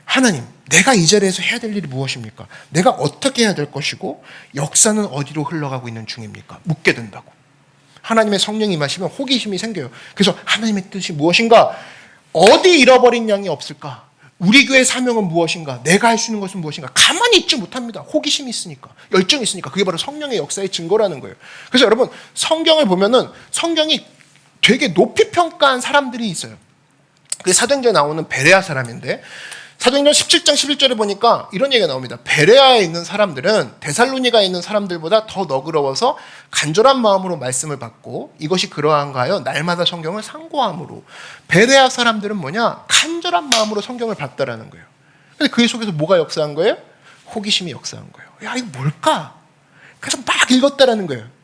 하나님, 내가 이 자리에서 해야 될 일이 무엇입니까? 내가 어떻게 해야 될 것이고 역사는 어디로 흘러가고 있는 중입니까? 묻게 된다고. 하나님의 성령이 임하시면 호기심이 생겨요. 그래서 하나님의 뜻이 무엇인가? 어디 잃어버린 양이 없을까? 우리 교회의 사명은 무엇인가? 내가 할 수 있는 것은 무엇인가? 가만히 있지 못합니다. 호기심이 있으니까, 열정이 있으니까. 그게 바로 성령의 역사의 증거라는 거예요. 그래서 여러분 성경을 보면은 성경이 되게 높이 평가한 사람들이 있어요. 그게 사도행전에 나오는 베레아 사람인데 사도행전 17장 11절에 보니까 이런 얘기가 나옵니다. 베레아에 있는 사람들은 데살로니가에 있는 사람들보다 더 너그러워서 간절한 마음으로 말씀을 받고 이것이 그러한가 하여 날마다 성경을 상고함으로. 베레아 사람들은 뭐냐? 간절한 마음으로 성경을 받다라는 거예요. 근데 그 속에서 뭐가 역사한 거예요? 호기심이 역사한 거예요. 야, 이거 뭘까? 그래서 막 읽었다라는 거예요.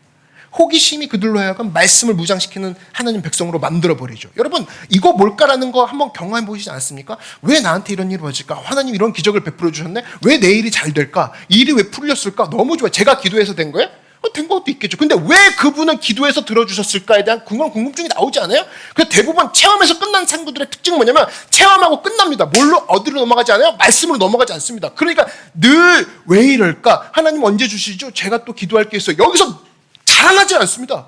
호기심이 그들로 하여금 말씀을 무장시키는 하나님 백성으로 만들어버리죠. 여러분 이거 뭘까라는 거 한번 경험해 보시지 않았습니까? 왜 나한테 이런 일이 벌어질까? 하나님 이런 기적을 베풀어 주셨네? 왜 내 일이 잘 될까? 이 일이 왜 풀렸을까? 너무 좋아요. 제가 기도해서 된 거예요? 된 것도 있겠죠. 근데 왜 그분은 기도해서 들어주셨을까에 대한 궁금증이 나오지 않아요? 그래서 대부분 체험에서 끝난 친구들의 특징은 뭐냐면 체험하고 끝납니다. 뭘로 어디로 넘어가지 않아요? 말씀으로 넘어가지 않습니다. 그러니까 늘 왜 이럴까? 하나님 언제 주시죠? 제가 또 기도할 게 있어요. 여기서 자라나지 않습니다.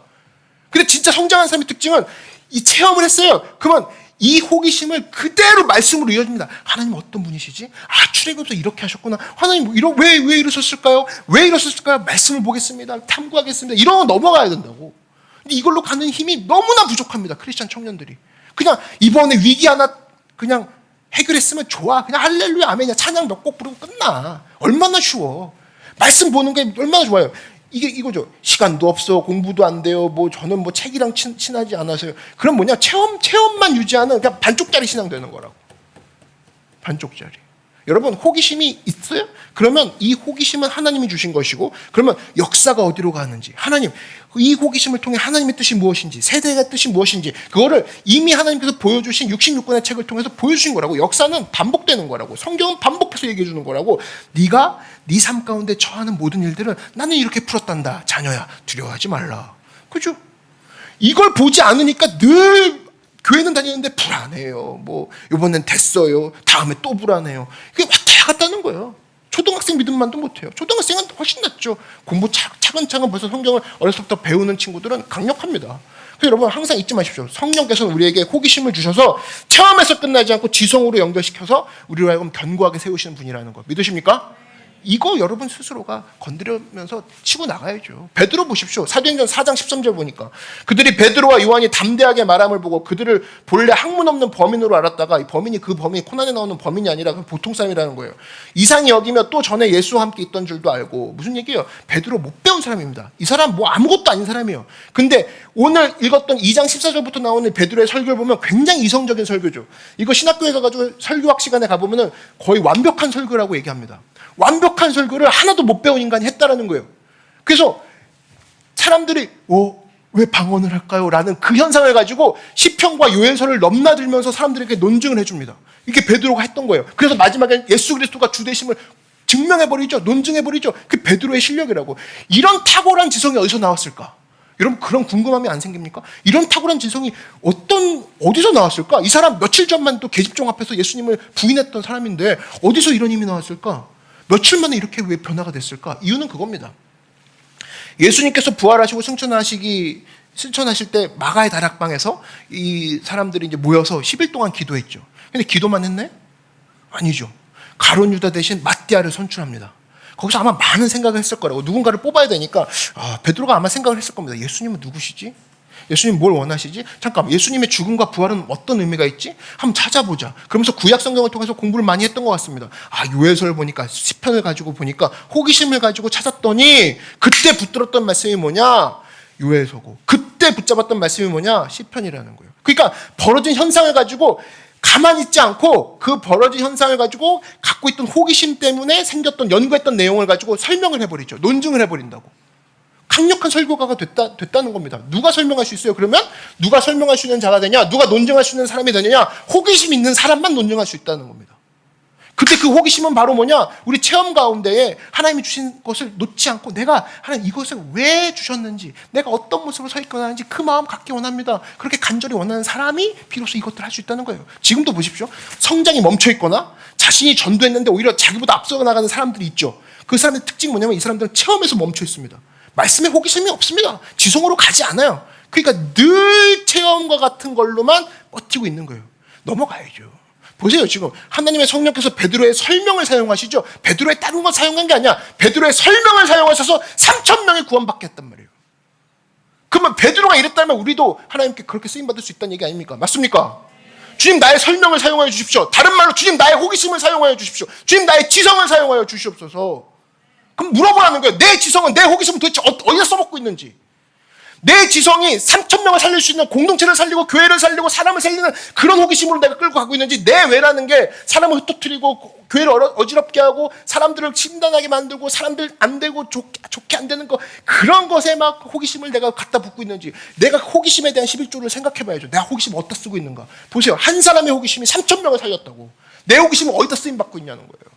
근데 진짜 성장한 사람의 특징은 이 체험을 했어요. 그러면 이 호기심을 그대로 말씀으로 이어집니다. 하나님 어떤 분이시지? 출애굽에서 이렇게 하셨구나. 하나님 왜 이러셨을까요? 왜 이러셨을까요? 말씀을 보겠습니다. 탐구하겠습니다. 이러고 넘어가야 된다고. 근데 이걸로 가는 힘이 너무나 부족합니다. 크리스찬 청년들이. 그냥 이번에 위기 하나 그냥 해결했으면 좋아. 그냥 할렐루야 아멘이야. 찬양 몇 곡 부르고 끝나. 얼마나 쉬워. 말씀 보는 게 얼마나 좋아요. 이거죠. 시간도 없어, 공부도 안 돼요. 뭐 저는 뭐 책이랑 친하지 않아서요. 그럼 뭐냐? 체험만 유지하는 그냥 반쪽짜리 신앙 되는 거라고. 반쪽짜리. 여러분 호기심이 있어요? 그러면 이 호기심은 하나님이 주신 것이고, 그러면 역사가 어디로 가는지, 하나님 이 호기심을 통해 하나님의 뜻이 무엇인지, 세대의 뜻이 무엇인지, 그거를 이미 하나님께서 보여주신 66권의 책을 통해서 보여주신 거라고. 역사는 반복되는 거라고. 성경은 반복해서 얘기해 주는 거라고. 네가 네 삶 가운데 처하는 모든 일들은 나는 이렇게 풀었단다. 자녀야, 두려워하지 말라. 그죠? 이걸 보지 않으니까 늘 교회는 다니는데 불안해요. 뭐 이번엔 됐어요. 다음에 또 불안해요. 이게 왔다 갔다 하는 거예요. 초등학생 믿음만도 못해요. 초등학생은 훨씬 낫죠. 공부 차근차근 벌써 성경을 어렸을 때부터 배우는 친구들은 강력합니다. 그래서 여러분 항상 잊지 마십시오. 성령께서는 우리에게 호기심을 주셔서 체험에서 끝나지 않고 지성으로 연결시켜서 우리로 하여금 견고하게 세우시는 분이라는 거 믿으십니까? 이거 여러분 스스로가 건드리면서 치고 나가야죠. 베드로 보십시오. 사도행전 4장 13절 보니까 그들이 베드로와 요한이 담대하게 말함을 보고 그들을 본래 학문 없는 범인으로 알았다가 이 범인이 코난에 나오는 범인이 아니라 보통 사람이라는 거예요. 이상히 여기며 또 전에 예수와 함께 있던 줄도 알고. 무슨 얘기예요? 베드로 못 배운 사람입니다. 이 사람 뭐 아무것도 아닌 사람이에요. 근데 오늘 읽었던 2장 14절부터 나오는 베드로의 설교를 보면 굉장히 이성적인 설교죠. 이거 신학교에 가가지고 설교학 시간에 가보면 거의 완벽한 설교라고 얘기합니다. 완벽한 설교를 하나도 못 배운 인간이 했다라는 거예요. 그래서 사람들이 왜 방언을 할까요? 라는 그 현상을 가지고 시편과 요엘서를 넘나들면서 사람들에게 논증을 해줍니다. 이게 베드로가 했던 거예요. 그래서 마지막에 예수 그리스도가 주되심을 증명해버리죠. 논증해버리죠. 그 베드로의 실력이라고. 이런 탁월한 지성이 어디서 나왔을까? 여러분 그런 궁금함이 안 생깁니까? 이런 탁월한 지성이 어디서 나왔을까? 이 사람 며칠 전만 또 계집종 앞에서 예수님을 부인했던 사람인데 어디서 이런 힘이 나왔을까? 며칠 만에 이렇게 왜 변화가 됐을까? 이유는 그겁니다. 예수님께서 부활하시고 승천하시기 실천하실 때 마가의 다락방에서 이 사람들이 이제 모여서 10일 동안 기도했죠. 근데 기도만 했네? 아니죠. 가룟 유다 대신 마띠아를 선출합니다. 거기서 아마 많은 생각을 했을 거라고. 누군가를 뽑아야 되니까 베드로가 아마 생각을 했을 겁니다. 예수님은 누구시지? 예수님 뭘 원하시지? 잠깐, 예수님의 죽음과 부활은 어떤 의미가 있지? 한번 찾아보자. 그러면서 구약 성경을 통해서 공부를 많이 했던 것 같습니다. 요엘서를 보니까, 시편을 가지고 보니까 호기심을 가지고 찾았더니 그때 붙들었던 말씀이 뭐냐? 요엘서고. 그때 붙잡았던 말씀이 뭐냐? 시편이라는 거예요. 그러니까 벌어진 현상을 가지고 가만히 있지 않고 그 벌어진 현상을 가지고 갖고 있던 호기심 때문에 생겼던, 연구했던 내용을 가지고 설명을 해버리죠. 논증을 해버린다고. 강력한 설교가가 됐다는 겁니다. 누가 설명할 수 있어요? 그러면 누가 설명할 수 있는 자가 되냐? 누가 논증할 수 있는 사람이 되느냐? 호기심 있는 사람만 논증할 수 있다는 겁니다. 그때 그 호기심은 바로 뭐냐? 우리 체험 가운데에 하나님이 주신 것을 놓지 않고 내가 하나님 이것을 왜 주셨는지, 내가 어떤 모습으로 서 있거나 하는지 그 마음 갖기 원합니다. 그렇게 간절히 원하는 사람이 비로소 이것들을 할 수 있다는 거예요. 지금도 보십시오. 성장이 멈춰 있거나 자신이 전도했는데 오히려 자기보다 앞서 나가는 사람들이 있죠. 그 사람의 특징이 뭐냐면 이 사람들은 체험에서 멈춰 있습니다. 말씀에 호기심이 없습니다. 지성으로 가지 않아요. 그러니까 늘 체험과 같은 걸로만 버티고 있는 거예요. 넘어가야죠. 보세요. 지금 하나님의 성령께서 베드로의 설명을 사용하시죠. 베드로의 다른 걸 사용한 게 아니야. 베드로의 설명을 사용하셔서 3,000명이 구원받게 했단 말이에요. 그러면 베드로가 이랬다면 우리도 하나님께 그렇게 쓰임받을 수 있다는 얘기 아닙니까? 맞습니까? 주님 나의 설명을 사용하여 주십시오. 다른 말로 주님 나의 호기심을 사용하여 주십시오. 주님 나의 지성을 사용하여 주시옵소서. 그럼 물어보라는 거예요. 내 지성은, 내 호기심은 도대체 어디다 써먹고 있는지. 내 지성이 3,000명을 살릴 수 있는, 공동체를 살리고 교회를 살리고 사람을 살리는 그런 호기심으로 내가 끌고 가고 있는지, 내 외라는 게 사람을 흩어뜨리고 교회를 어지럽게 하고 사람들을 심단하게 만들고 사람들 안 되고 좋게 안 되는 거, 그런 것에 막 호기심을 내가 갖다 붓고 있는지, 내가 호기심에 대한 11조를 생각해 봐야죠. 내가 호기심 어디다 쓰고 있는가. 보세요. 한 사람의 호기심이 3,000명을 살렸다고. 내 호기심은 어디다 쓰임받고 있냐는 거예요.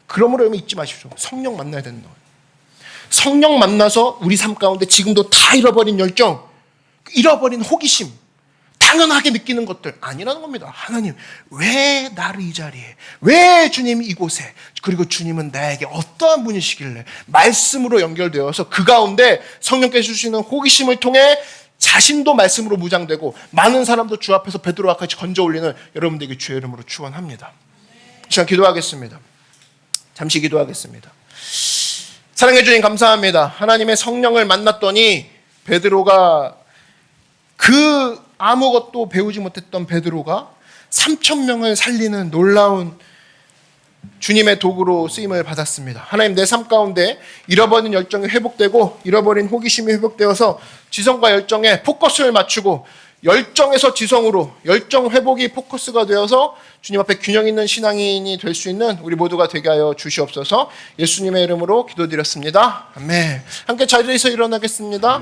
그러므로 여러분 잊지 마십시오. 성령 만나야 되는 거예요. 성령 만나서 우리 삶 가운데 지금도 다 잃어버린 열정, 잃어버린 호기심, 당연하게 느끼는 것들 아니라는 겁니다. 하나님, 왜 나를 이 자리에, 왜 주님 이곳에, 그리고 주님은 나에게 어떠한 분이시길래, 말씀으로 연결되어서 그 가운데 성령께서 주시는 호기심을 통해 자신도 말씀으로 무장되고 많은 사람도 주 앞에서 베드로와 같이 건져 올리는 여러분들에게 주의 이름으로 축원합니다. 이 시간 기도하겠습니다. 잠시 기도하겠습니다. 사랑해 주님 감사합니다. 하나님의 성령을 만났더니 베드로가, 그 아무것도 배우지 못했던 베드로가 3,000명을 살리는 놀라운 주님의 도구로 쓰임을 받았습니다. 하나님, 내 삶 가운데 잃어버린 열정이 회복되고 잃어버린 호기심이 회복되어서 지성과 열정에 포커스를 맞추고 열정에서 지성으로, 열정 회복이 포커스가 되어서 주님 앞에 균형 있는 신앙인이 될 수 있는 우리 모두가 되게 하여 주시옵소서. 예수님의 이름으로 기도드렸습니다. 아멘. 함께 자리에서 일어나겠습니다.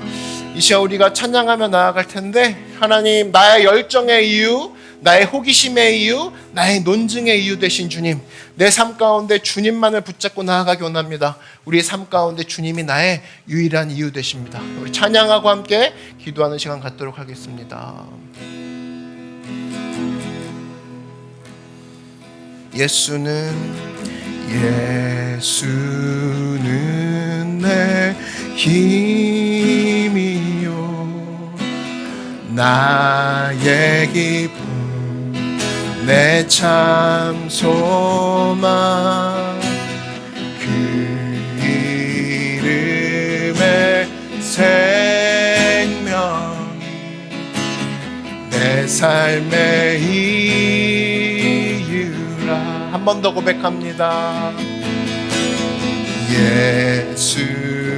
이 시간 우리가 찬양하며 나아갈 텐데, 하나님, 나의 열정의 이유, 나의 호기심의 이유, 나의 논증의 이유 되신 주님, 내 삶 가운데 주님만을 붙잡고 나아가기 원합니다. 우리의 삶 가운데 주님이 나의 유일한 이유 되십니다. 우리 찬양하고 함께 기도하는 시간 갖도록 하겠습니다. 예수는 내 힘이요 나의 기쁨 내 참 소망 그 이름의 생명이 내 삶의 이유라. 한 번 더 고백합니다. 예수는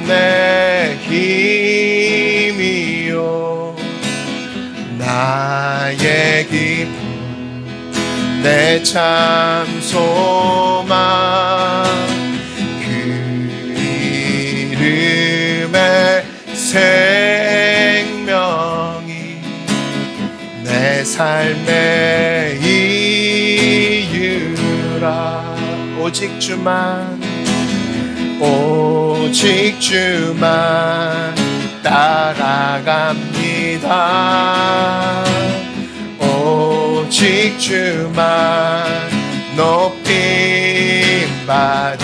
내 힘이요 나의 기쁨 내 참 소망 그 이름의 생명이 내 삶의 이유라. 오직 주만 따라갑니다. 오직 주만 높임 받으소서.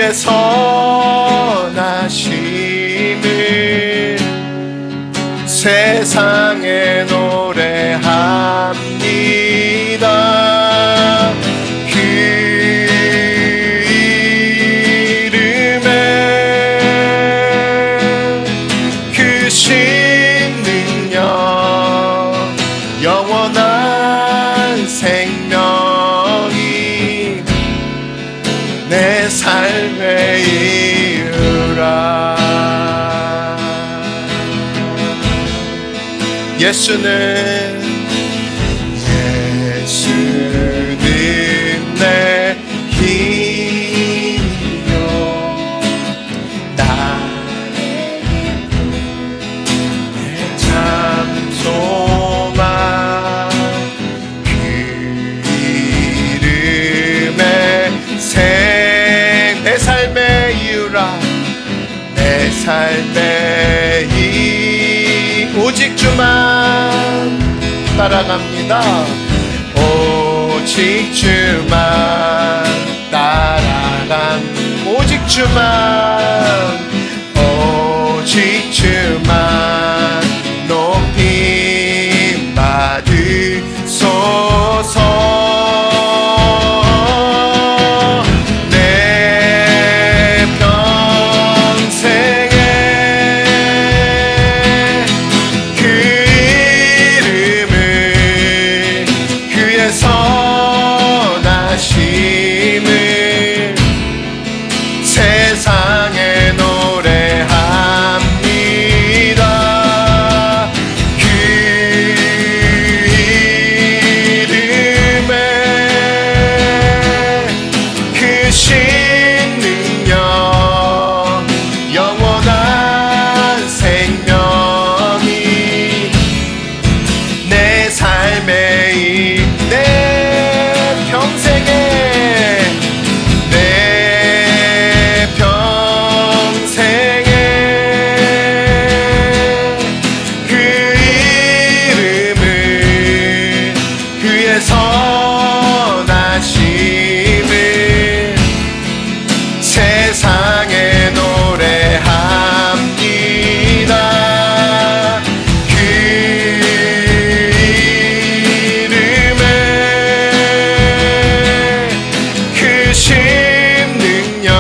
그의 선하심을 세상에 노래합니다. 그 이름에 그 신능력 영원한 생명이 내 삶의 이유라. 예수는 내 힘이요 나의 내 참 소망. 그 이름의 내 삶의 이유라. 내 삶의 오직 주만 따라갑니다. 오직 주만 따라감. 오직 주만 오직 주만 높임 받으소서. 선하심을 세상에 노래합니다. 그 이름에 그 신능력 영원한 생명이 내 삶의 선하심을 세상에 노래합니다. 그 이름에 그 신능력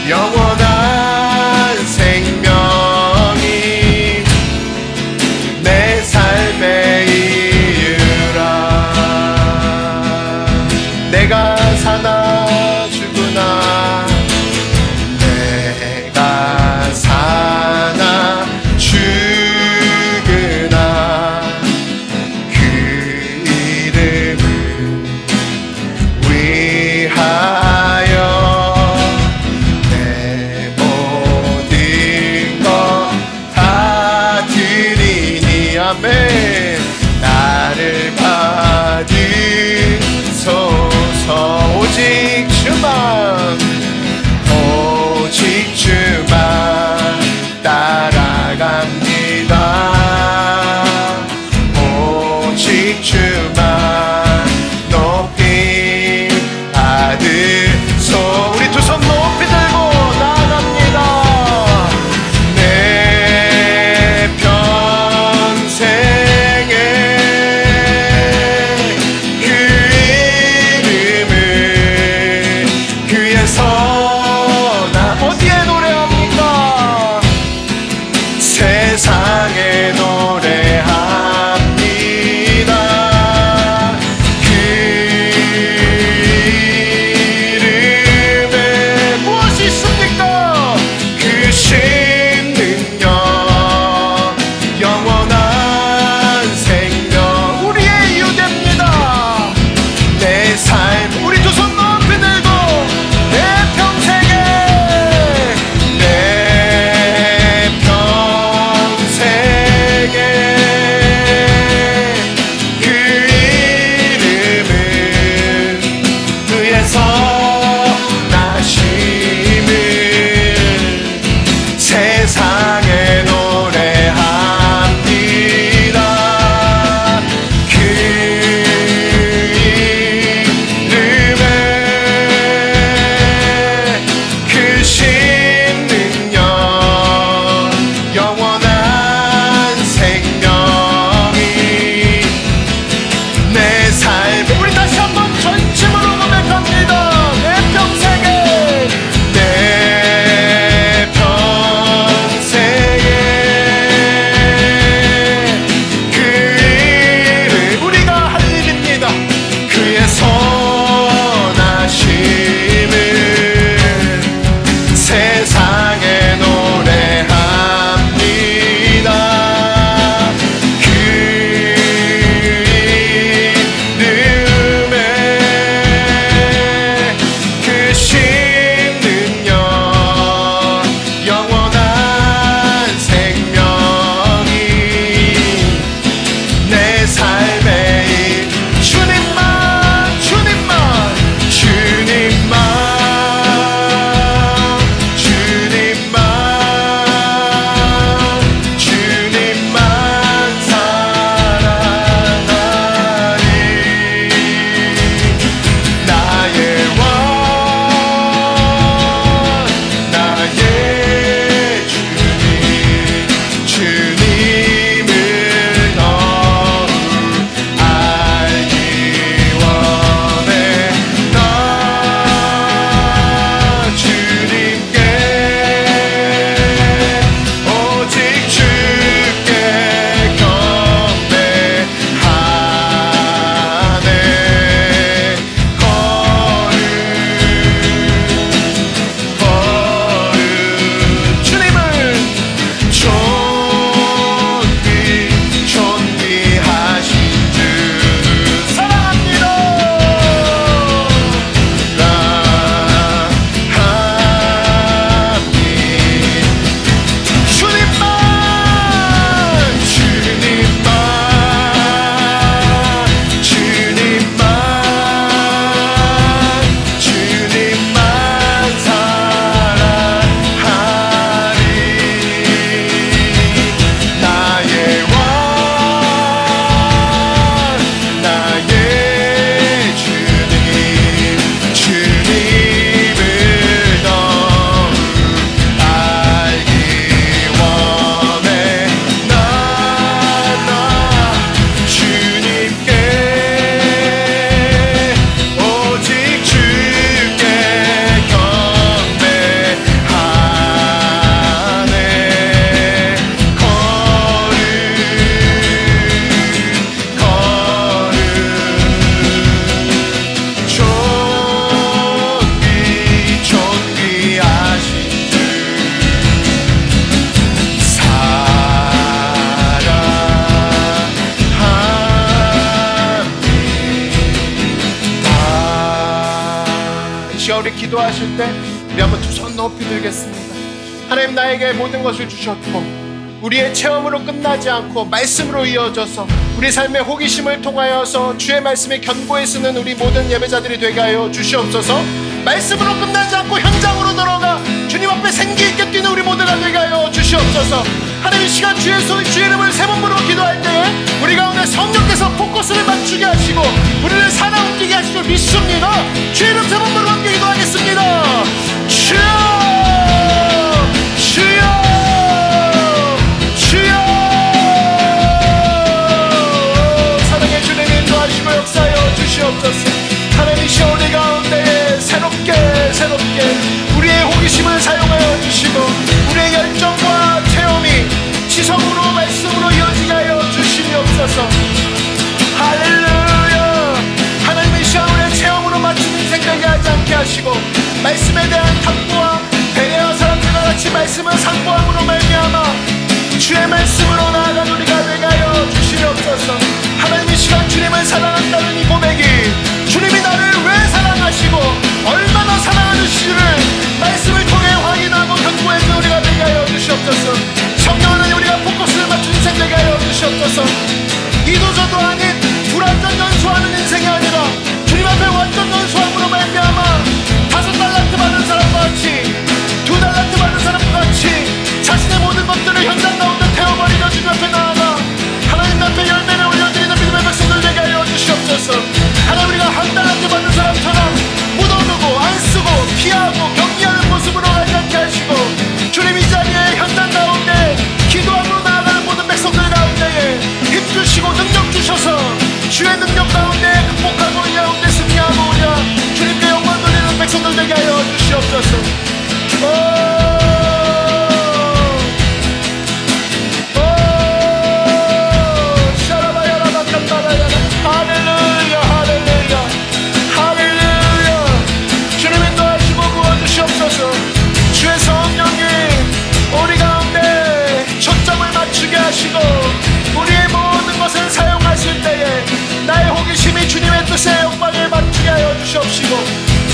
영원한 생명이 내 삶의 내가 사나 죽으나 내가 사나 죽으나 그 이름을 위하여 내 모든 것 다 드리니. 아멘. 나를 받으소서. 오직 주만 오직 주만 따라갑니다. 오직 주만 높이 받으소. 우리 두 손 높이 들고 나아갑니다. 내 평생에 어디에 노래합니까? 세상에 노래합니다. 그 시간 우리 기도하실 때 우리 한번 두 손 높이 들겠습니다. 하나님, 나에게 모든 것을 주셨고 우리의 체험으로 끝나지 않고 말씀으로 이어져서 우리 삶의 호기심을 통하여서 주의 말씀에 견고히 쓰는 우리 모든 예배자들이 되게 하여 주시옵소서. 말씀으로 끝나지 않고 현장으로 들어가 주님 앞에 생기 있게 뛰는 우리 모두가 되게 하여 주시옵소서. 하나님, 이 시간 주의 이름을 세 번 부르고 기도할 때에 우리 가운데 성령께서 포커스를 맞추게 하시고 우리를 살아 움직이게 하실 줄 믿습니다. 주의 이름 세 번 부르고 함께 기도하겠습니다. 주여, 주여, 주여. 사랑의 주님 인도하시고 역사하여 주시옵소서. 하나님, 시간 우리 가운데 새롭게 우리의 호기심을 사용하여 주시고 우리의 열정과 체험이 지성으로 말씀으로 이어지게 하여 주시옵소서. 할렐루야. 하나님의 시간 우리의 체험으로 맞추는 생각이 하지 않게 하시고 말씀에 대한 탐구와 베레아 사람들과 같이 말씀을 상고함으로 말미암아 주의 말씀으로 나아간 우리가 되게 하여 주시옵소서. 하나님의 시간 주님을 사랑한다는 이 고백이 주님이 나를 왜 사랑하시고 얼마나 사랑하시는지를 말씀을 통해 확인하고 견고해진 우리가 되게 하여 주시옵소서. 성령 하나님, 우리가 포커스를 맞춘 인생 되게 하여 주시옵소서. 이도저도 아닌 불완전 연수하는 인생이 아니라 주님 앞에 완전 연수함으로 말미암아 5달란트 받은 사람과 같이 2달란트 받은 사람과 같이 자신의 모든 것들을 현장 가운데 태워버리며 주님 앞에 나아가 하나님 앞에 열매를 올려드리는 믿음의 백성들 되게 하여 주시옵소서. 하나님, 우리가 1달란트 받은 사람처럼 묻어두고 안 쓰고 피하고 경계하는 모습으로 가지 않게 하시고 주님 이 자리에 현장 가운데 기도함으로 나아가는 모든 백성들 가운데에 힘주시고 능력 주셔서 주의 능력 가운데 극복하고 이 가운데 승리하고 우리가 주님께 영광 돌리는 백성들 되게 하여 주시옵소서. 할렐루야, 할렐루야, 할렐루야. 주님 인도하시고 부어주시옵소서. 주의 성령이 우리 가운데 초점을 맞추게 하시고 우리의 모든 것을 사용하실 때에 나의 호기심이 주님의 뜻에 영광을 맞추게 하여 주시옵시고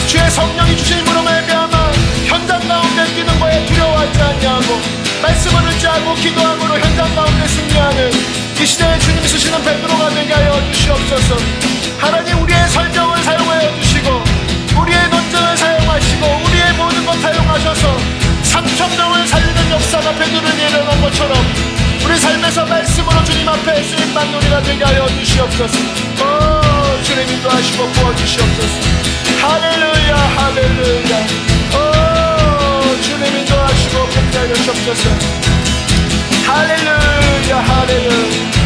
주의 성령이 주신 힘으로 말미암아 현장 가운데 뛰는 거에 두려워하지 않냐고 말씀을 의지하고 기도함으로 현장 가운데 승리하는 이 시대에 주님이 쓰시는 베드로가 되게 하여 주시옵소서. 하나님, 우리의 설명을 사용하여 주시고 우리의 논증을 사용하시고 우리의 모든 것 사용하셔서 3,000명을 살리는 역사가 베드로에 일어난 것처럼 우리 삶에서 말씀으로 주님 앞에 쓰임받는 우리가 되게 하여 주시옵소서. 주님 인도하시고 부어주시옵소서. 할렐루야, 할렐루야. 주님 인도하시고 복되하여 주옵소서. 할렐루야, 할렐루야.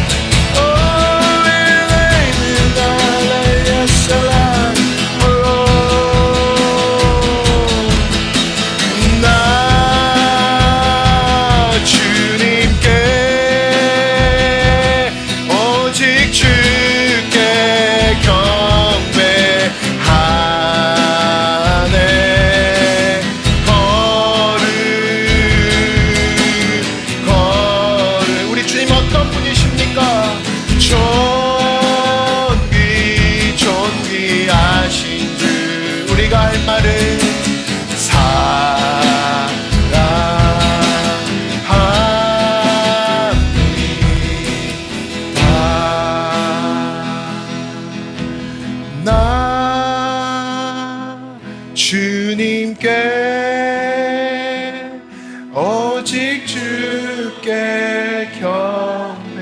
오직 주께 경배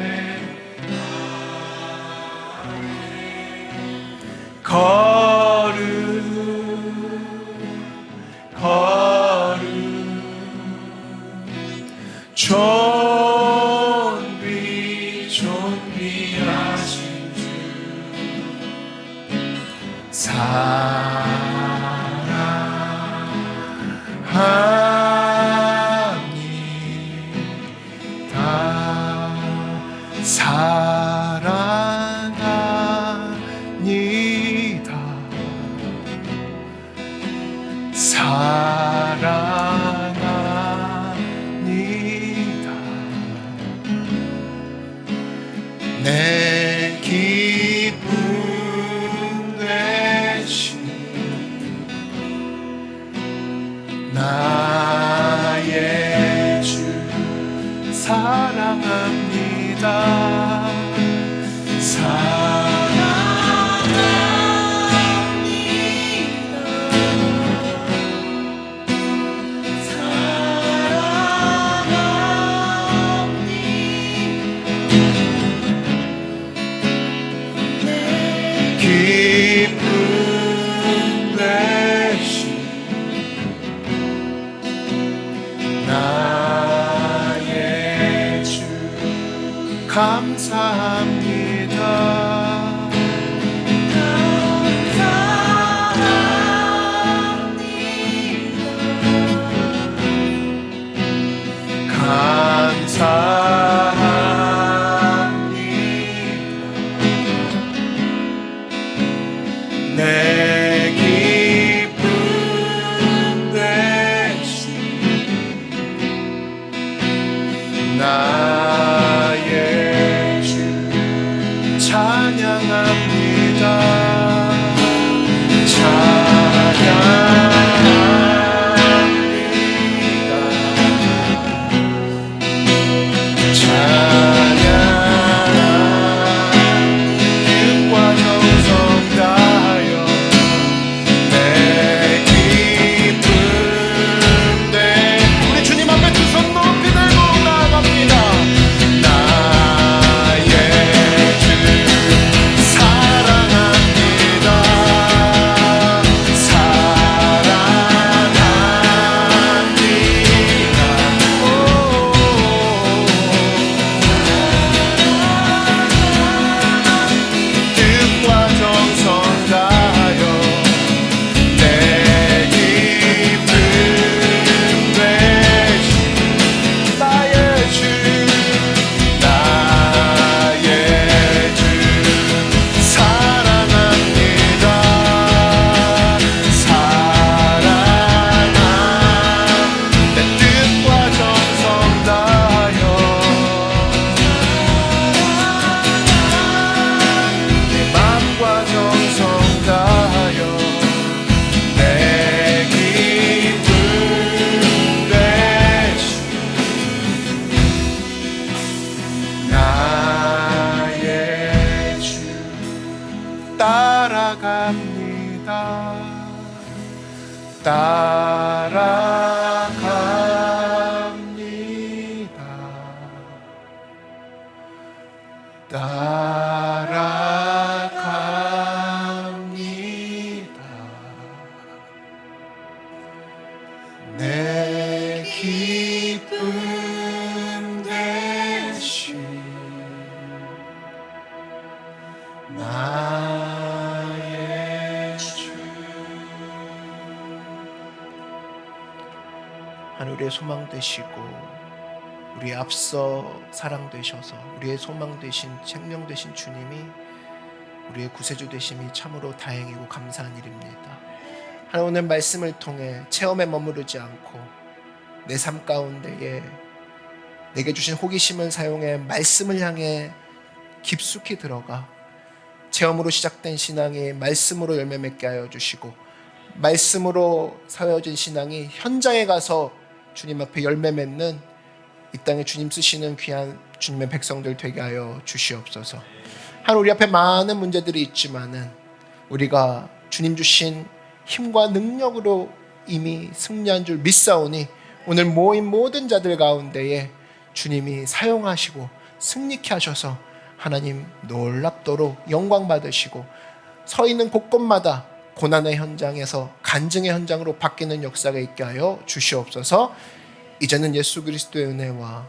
존귀하신 주 사랑합니다. 내 기쁨 되신 사랑합니다. 기쁨 되신 나의 주 감사합니다. 내 기쁨 되신 나의 주 찬양합니다. 따라갑니다. 따라갑니다. 따라갑니다. 내 기쁨 되신 나의 주. 하늘의 소망 되시고 우리의 앞서 사랑 되셔서 우리의 소망 되신 생명 되신 주님이 우리의 구세주 되심이 참으로 다행이고 감사한 일입니다. 하나님, 오늘 말씀을 통해 체험에 머무르지 않고 내 삶 가운데에 내게 주신 호기심을 사용해 말씀을 향해 깊숙이 들어가 체험으로 시작된 신앙이 말씀으로 열매 맺게 하여 주시고 말씀으로 세워진 신앙이 현장에 가서 주님 앞에 열매 맺는 이 땅에 주님 쓰시는 귀한 주님의 백성들 되게 하여 주시옵소서. 하나님, 우리 앞에 많은 문제들이 있지만은 우리가 주님 주신 힘과 능력으로 이미 승리한 줄 믿사오니 오늘 모인 모든 자들 가운데에 주님이 사용하시고 승리케 하셔서 하나님 놀랍도록 영광 받으시고 서 있는 곳곳마다 고난의 현장에서 간증의 현장으로 바뀌는 역사가 있게 하여 주시옵소서. 이제는 예수 그리스도의 은혜와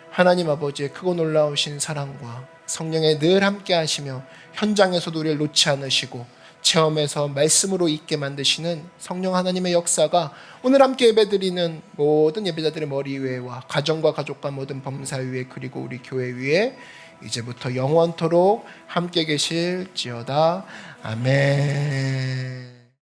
하나님 아버지의 크고 놀라우신 사랑과 성령의 늘 함께 하시며 현장에서도 우리를 놓지 않으시고 체험에서 말씀으로 있게 만드시는 성령 하나님의 역사가 오늘 함께 예배드리는 모든 예배자들의 머리 위에와 가정과 가족과 모든 범사 위에 그리고 우리 교회 위에 이제부터 영원토록 함께 계실지어다. 아멘.